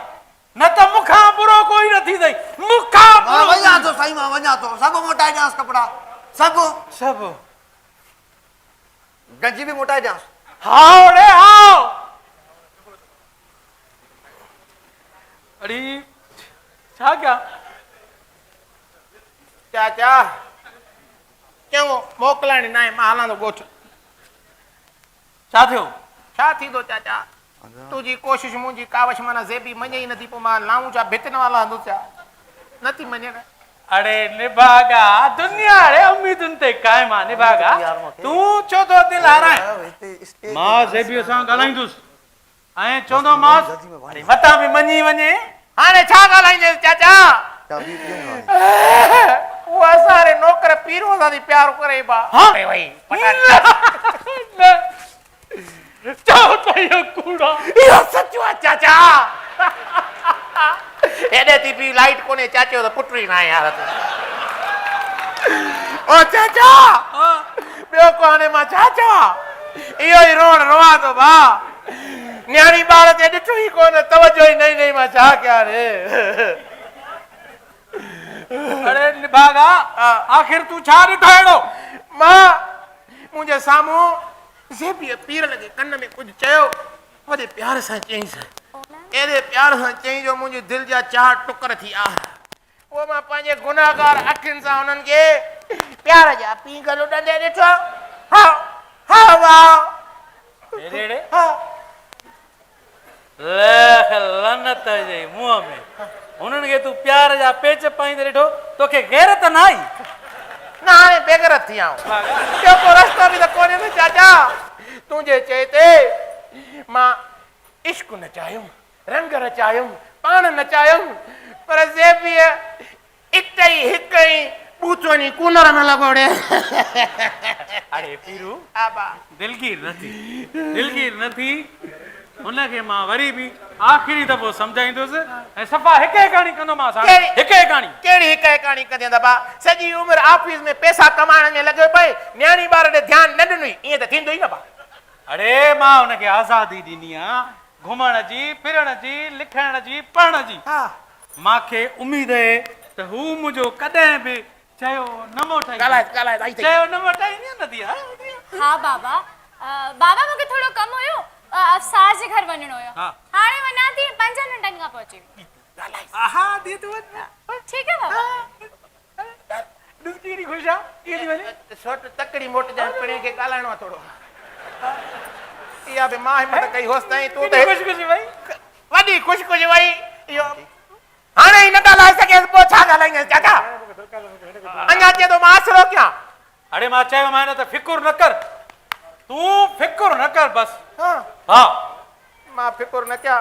न त मूंखां बुरो कोई न थींदई। मूंखां मां वञा थो साईं, मां वञा थो। सभु मोटाए ॾियांसि कपिड़ा, सभु सभु गंजी बि मोटाए ॾियांसि। How ray how. अरे छा कया चाचा क्यों मोकिलण न आहे, मां हलंदो ॻोठ। छा थियो? छा थींदो चाचा? तुंहिंजी कोशिशि मुंहिंजी कावश माना ज़ेबी मञे ई नथी, पोइ मां लाऊं छा भितन वाला हंधु छा नथी मञे न। अरे निभागा दुनिया रे उम्मीदुनि ते क़ाइम आहे। निभागा तूं छो तो दिल हाराए? मां ज़ेबीअ सां ॻाल्हाईंदुसि, ऐं चवंदो मांस अरे वटा बि मञी वञे। हाणे छा ॻाल्हाईंदे चाचा? चाबी पियो वो असारे नौकर पीरो सां प्यार करे बा। अरे भाई चओ त इहो कूड़ा। इहो सचो आहे चाचा। एॾे थी पी लाइट कोने चाचो त पुटरी ना यार। ओ चाचा ॿियो को हाणे मां छा चवां? इहो ई रोण रोवां थो भाउ। न्याणी ॿार ते ॾिठो ई कोन, तवजो ई नहीं मां छा कयां रे। अरे निभागा आखिर तू छा ॾिठो अहिड़ो? मां मुंहिंजे साम्हूं ज़ेबीअ पीर लॻे कन में कुझु चयो, वॾे प्यार सां चईंसि, एॾे प्यार सां चईं जो मुंहिंजे दिलि जा 4 टुकर थी आ। पोइ मां पंहिंजे गुनाहगार अखियुनि सां हुननि खे प्यार जा पींघ लुॾंदे ॾिठो। हा हा वाह एड़े लख लनत जे मुंहं में हुननि खे तू प्यार जा पेच पाईंदे ॾिठो, तोखे गैरत न आई? न हाणे बेगरत थी आऊं। ॿियो को रस्तो बि त कोन्हे न चाचा। तुंहिंजे चए ते मां इश्क नचायुमि, रंग रचायुमि, पाण नचायुमि, पर ज़ेबीअ हिक ई बूचोनी कूनर में लॻोड़े। अरे पीरू आबा दिलगीर न थी हुनखे मां वरी बि आख़िरी दफ़ो सम्झाईंदुसि ऐं सफ़ा हिकु कहाणी कंदोमांसि। हिकु कहाणी कहिड़ी हिकु कहाणी कंदे दबा? सॼी उमिरि ऑफिस में पैसा कमाइण में लॻो पए, न्याणी ॿार ॾे ध्यानु न ॾिनई, ईअं त थींदो ई न बा। अरे मां हुनखे आज़ादी ॾिनी आहे घुमण जी, फिरण जी, लिखण जी, पढ़ण जी। मांखे उमेद आहे त हू मुंहिंजो कॾहिं बि चयो न मोटाई, चयो न मोटाईंदी न दिया। हाँ बाबा, बाबा मूंखे थोड़ो कम हुयो, अफ़सार जे घर वञणो हुयो। हाणे वञा थी, 5 मिंटनि खां पहुची। हाँ दी तू ठीक है बाबा। दुखी खुश आ ये दी वने छोट तकड़ी मोट जाए पणे के ॻाल्हाइणो आहे थोड़ो। इहा बि मां हिम्मत कई होसि ताईं तूं त खुश भाई वॾी खुश वई। इहो हाणे ई न ॻाल्हाए सघेसि, पोइ छा ॻाल्हाईंदसि चाचा? अञा चए थो मां आसरो कयां। अरे मां चयो मां त फिकुर न कर, तू फिकुर न कर बस। हाँ मां फिकुर न कयां,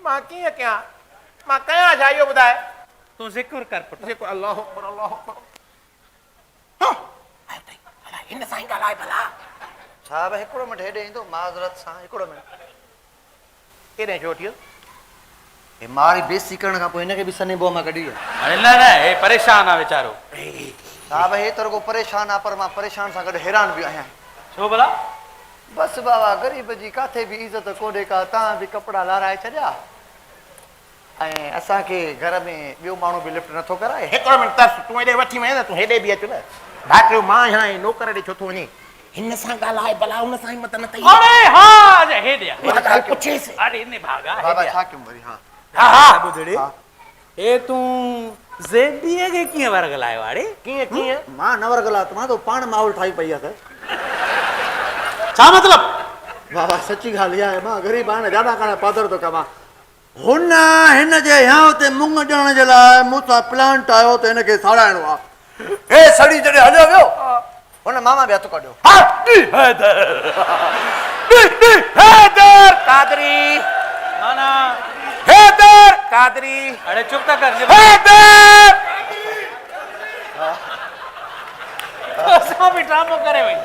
मां कीअं कयां? मां कयां छा इहो ॿुधाए? तू ज़िक्र कर पुट। ज़िक्र अल्लाह अकबर अल्लाह अकबर। हां आयो तई अलाए हिन साईं ॻाल्हाए भला। छा बि हिकिड़ो मिंट हेॾे ईंदो माज़रत सां, हिकिड़ो मिंट। केॾे छो थियो? हे मारी बेइज़ती करण खां पोइ हिनखे बि सने बोह मां कढी आहे। अरे न हे परेशान आहे वीचारो। हा भाई हे त रुगो परेशान आहे, पर मां परेशान सां गॾु हैरान बि आहियां। छो भला? बस बाबा ग़रीब जी काथे बि इज़त कोन्हे का, तव्हां बि कपिड़ा लाराए छॾिया ऐं असांखे घर में ॿियो माण्हू बि लिफ्ट नथो कराए। हिकिड़ो मिंट तरस, तूं हेॾे वठी वञे त तूं हेॾे बि अचु न। भाटियो मां हाणे नौकर ॾे छो थो वञे? हिन सां ॻाल्हाए भला, हुन सां हिम्मत न अथई। अरे हाँ हेॾे ॻाल्हि पुछेसि। अरे ने भागा बाबा छा कयूं वरी? हाँ हाँ ॿुधड़े ए तूं ज़ेबीअ खे कीअं वर्गलायो? अरे कीअं कीअं? मां न वर्गला, मां तो पाण माहौल ठाही पई आहे। छा मतलब? बाबा सची ॻाल्हि इहा आहे, मां ग़रीब आहियां, ॾाढा काणा पादर थो कमां। हुन हिन जे यहाँ ते मुंग ॾियण जे लाइ मूंसां प्लांट आयो त हिनखे साड़ाइणो आहे। हे सड़ी जॾहिं हलियो वियो, हुन मामा बि हथु कढियो। हैदर कादरी माना हैदर कादरी। अरे चुप था कर। हैदर असां बि ड्रामो करे वई।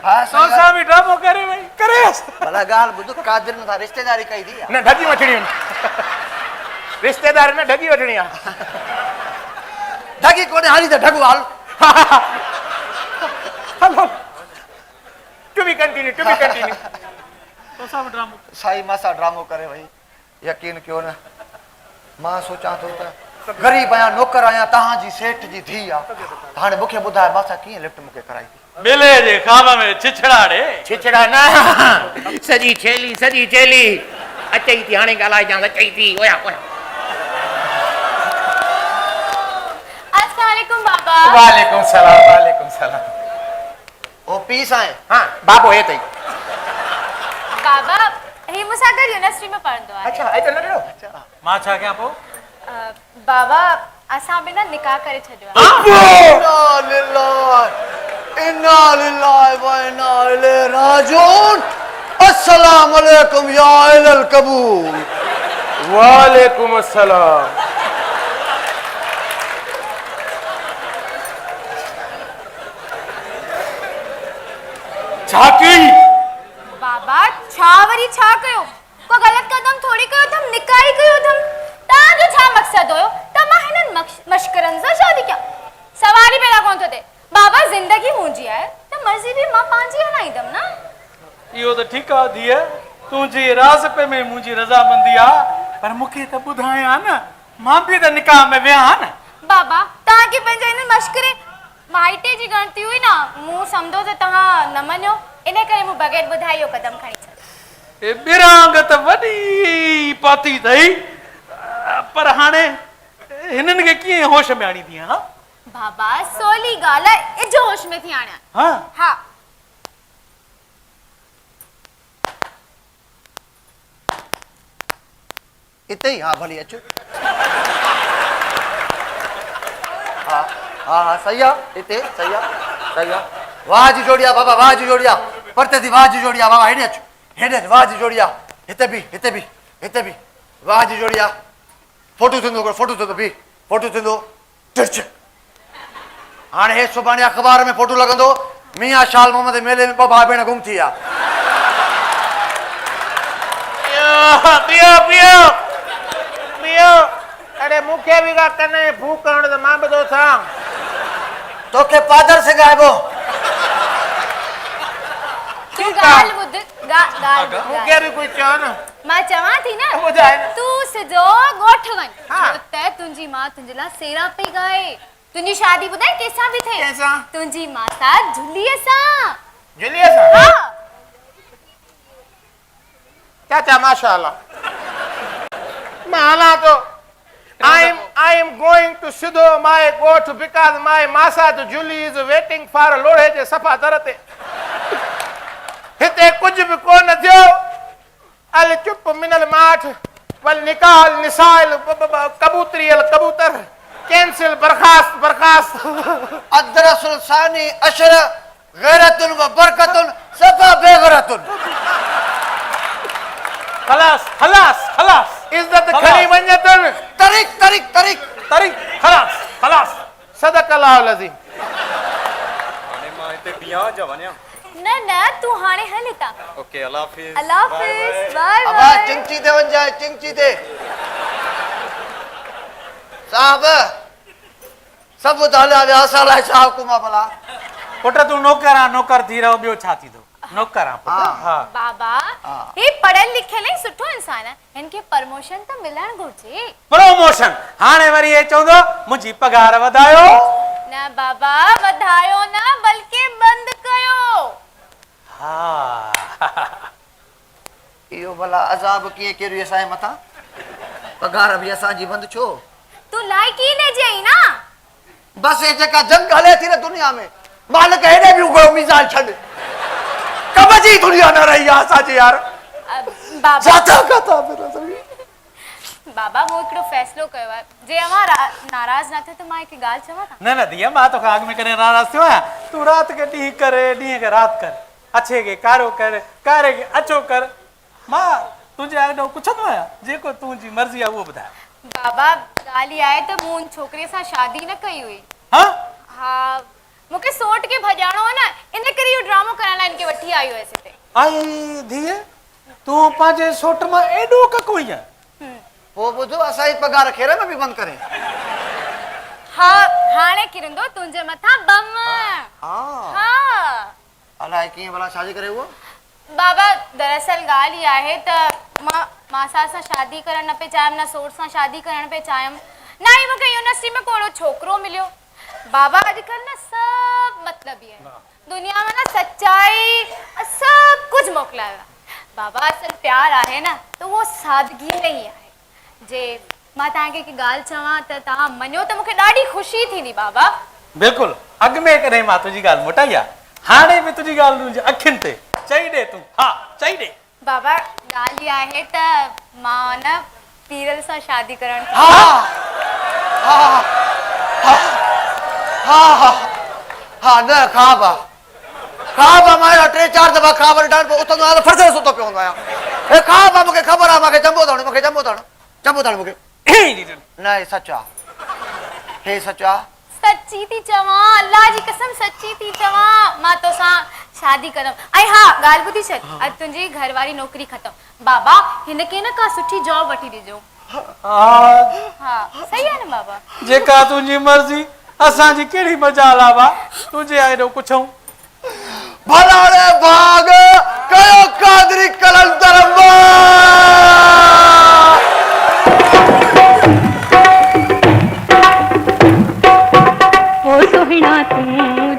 असां बि ड्रामो करे वई करे भला ॻाल्हि ॿुधो, कादिर सां रिश्तेदारी कई थी न ढगी वठणी रिश्तेदार न ढगी वठणी आहे। ढगी कोन्हे हाली त ढगो हाल। हलो टू बी कंटिन्यू। असां बि ड्रामो साईं मां सां ड्रामो करे वई। यकीन कयो न, मां सोचां थो त ग़रीब आहियां, नौकर आहियां, तव्हांजी सेठ जी धीउ आहे। हाणे मूंखे ॿुधाए मां सां कीअं लिफ्ट मूंखे कराई थी? बेले जे ख़्वाब में छिछड़ा न, सजी चेली अचई थी। हाणे ॻाल्हाइजां अचई थी। ओया अस्सलाम वालेकुम बाबा। वालेकुम सलाम। ओ पीस आहे? हाँ बाबो हे तई। बाबा ही मूंसां गॾु यूनिवर्सिटी में पढ़ंदो आहे। अच्छा ऐं त न ॾियो मां छा कयां पोइ? बाबा असां बि न निकाह करे छॾियो आहे। इन्ना लिल्लाहि व इन्ना इलैहि राजिऊन। अस्सलाम वालेकुम या अहलल कबूल। वालेकुम अस्सलाम। झाकी बाबा छा वरी छा कयो? को गलत कदम थोड़ी कयो थम, निकाई कयो थम। ता जो छा मकसद होयो त मां हिनन मशकरन सा शादी क्या? सवारी पेला कोन तो थे बाबा, जिंदगी मुंजी है त मर्जी भी मां पांजी हलाईंदम ना। इहो त ठीकु आहे धीअ, तुंहिंजे राज़ में मुंहिंजी रज़ामंदी आहे, पर मूंखे त ॿुधाया न, मां बि त निकाह में विया न। बाबा तव्हांखे पंहिंजे हिन मश्करे माइटे जी गणती हुई ना, मूं सम्झो त तव्हां न मञो, इन करे मूं बग़ैर ॿुधाए इहो कदम खणी छॾियो। ए बिरंग त वॾी पाती अथई, पर हाणे हिननि खे कीअं होश में आणी थी? हा बाबा सोली ॻाल्हि आहे, इजो होश में थी आणिया। हा हा इते ही। हाँ भली अचो। हाँ हाँ हाँ सही है, इते सही है, सही है। वाह जी जोड़िया बाबा, वाह जी जोड़िया। परते थी वाह जी जोड़िया बाबा, हेडे अचो, हेडे अचो, वाह जी जोड़िया। हिते भी, हिते भी, हिते भी, वाह जी जोड़िया। फोटो थींदो, फोटो थींदो भी, फोटो थींदो तिरछ। हाणे हे सुभाणे अखबार में फोटो लगंदो, मियां शाल मोहम्मद मेले में ॿ भाउ भेण गुम थी विया। पियो पियो पियो। अरे मूंखे बि का कने भूख करण त मां बि थो थां। तोखे पादर से गायबो। तू गाल ॿुध, गाल मूंखे बि कुछ चओ न। मां चवां थी न, ॿुधाए न। तू सिधो ॻोठ वञ, हाँ। छो त तुंहिंजी मां तुंहिंजे लाइ सेरा पई गाए। तुंहिंजी शादी ॿुधाए कंहिंसां बि थिए? कंहिंसां? तुंहिंजी माता जुलीअ सां। जुलिया सां? हाँ चाचा माशाअल्लाह। मैं हला तो I am going to Sidho my goat because my Masa Julie is waiting for a lord je safa darate. हिते कुछ भी कोन थियो। अल चुप मिनल माठ वल निकाल निसाइल कबूतरी अल कबूतर कैंसिल बर्खास्त बर्खास्त। अदरसुल सानी अशर गैरतुन व बरकतुन सफा बेगरतुन। खलास खलास खलास। इज्जत खड़ी वंजतन। तरीक तरीक तरीक तारीख खलास खलास। सदकल्लाह लज़ीम। हाणे मां हिते बिया जा वञा। न न तू हाणे हल हितां। ओके अल्लाह हाफिज़। अल्लाह हाफिज़, बाय अब बाय। चिंची दे वन जाए, चिंची दे। साहब सब ॿुधाया विया असां लाइ छा हुकुम आहे भला? पुट तूं नौकर आहे, नौकर थी रहो, ॿियो छा थींदो? नौकर आहे पुट। हा बाबा हे पढ़ल लिखल ऐं सुठो इंसान आहे, हिनखे प्रमोशन त मिलण घुर्जे। प्रमोशन हाणे वरी हे चवंदो मुंहिंजी पगार वधायो। न बाबा वधायो न, बल्कि बंद कयो। हा इहो भला अज़ाब कीअं केरियो असांजे मथां? पगार बि असांजी बंदि छो? तू लाइकी न जई ना। बस ये जेका जंग हले थी न दुनिया में, मालिक हेॾे बि उगो मीज़ान छॾ। कब जी दुनिया न रही आहे असांजी यार। बाबा जाता काता मेरा ज़मीन। बाबा वो हिकिड़ो फ़ैसिलो कयो आहे, जे अवां नाराज़ न थियो त मां हिकु ॻाल्हि चवां था। न न धीअ मां तोखां अॻु में कॾहिं नाराज़ थियो आहियां? तूं राति खे ॾींहुं कर, ॾींहं खे राति कर, अछे खे कारो कर, कारे खे अछो कर। मां तुंहिंजे आॻियां पुछंदो आहियां, जेको तुंहिंजी मर्ज़ी आहे उहो ॿुधाए। बाबा ॻाल्हि इहा आहे त मूं हुन छोकिरे सां शादी न कई हुई। हा हा मूंखे सोट खे भॼाइणो हो न, इन करे इहो ड्रामो करण लाइ इनखे वठी आई हुयसि हिते। आई धीअ तूं पंहिंजे सोट मां एॾो कको आहीं? पोइ ॿुधो असांजी पगार खेर में बि बंदि करे। हा हाणे किरंदो तुंहिंजे मथां बम। हा अलाए कीअं भला शादी करे उहो? बाबा दरअसल ॻाल्हि इहा आहे त मां मासा सां शादी करणु न पे चाहियमि, न सोट सां शादी करणु पे चाहियमि, न ई मूंखे यूनिवर्सिटी में कोई छोकिरो मिलियो। बाबा अॼुकल्ह न सभु मतलबी आहे, दुनिया में न सच्चाई सभु कुझु मोकिलायो आहे। बाबा असल प्यार आहे न त उहो सादगी में ई आहे। जे मां तव्हांखे हिकु ॻाल्हि चवां त तव्हां मञो त मूंखे ॾाढी ख़ुशी थींदी। बाबा बिल्कुलु अॻु में कॾहिं मां तुंहिंजी ॻाल्हि मोटाई आहे, हाणे बि तुंहिंजी ॻाल्हि मुंहिंजी अखियुनि ते चई ॾे तूं। हा चई ॾे। बाबा ॻाल्हि इहा आहे त मां न पीरल सां शादी करणु हा हा हा हा हा न खाब आहे। ख्वाब मां 3-4 दफ़ा ख्वाब ॾिठा आहिनि, पोइ उथंदो आहियां त फरसे सुतो पियो हूंदो आहियां। हे ख्वाब आहे, मूंखे ख़बर आहे, मूंखे जंबो अथनि, मूंखे जंबो अथनि मूंखे। न हे सच आहे, हे सच आहे। सच्ची थी चवां, अल्लाह जी कसम सच्ची थी चवां, मां तोसां शादी करम। ऐं हा ॻाल्हि ॿुधी छॾ, अॼु तुंहिंजी घरवारी नौकरी ख़तम, बाबा हिनखे न का सुठी जॉब वठी ॾिजो। हा सही आहे न बाबा? जेका तुंहिंजी मर्ज़ी, असांजी कहिड़ी मजाल आहे बा, तुंहिंजे एॾो कुझु भलाड़े भाग कयो कादरी कलंदर ओ सोहिणा तू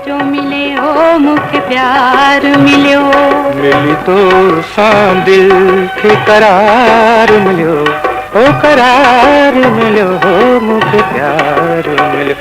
जो मिले ओ मुखे प्यार मिलियो, मिली तो सां दिल खे करार मिलियो, ओ करार मिलियो, हो मूंखे प्यार मिलियो।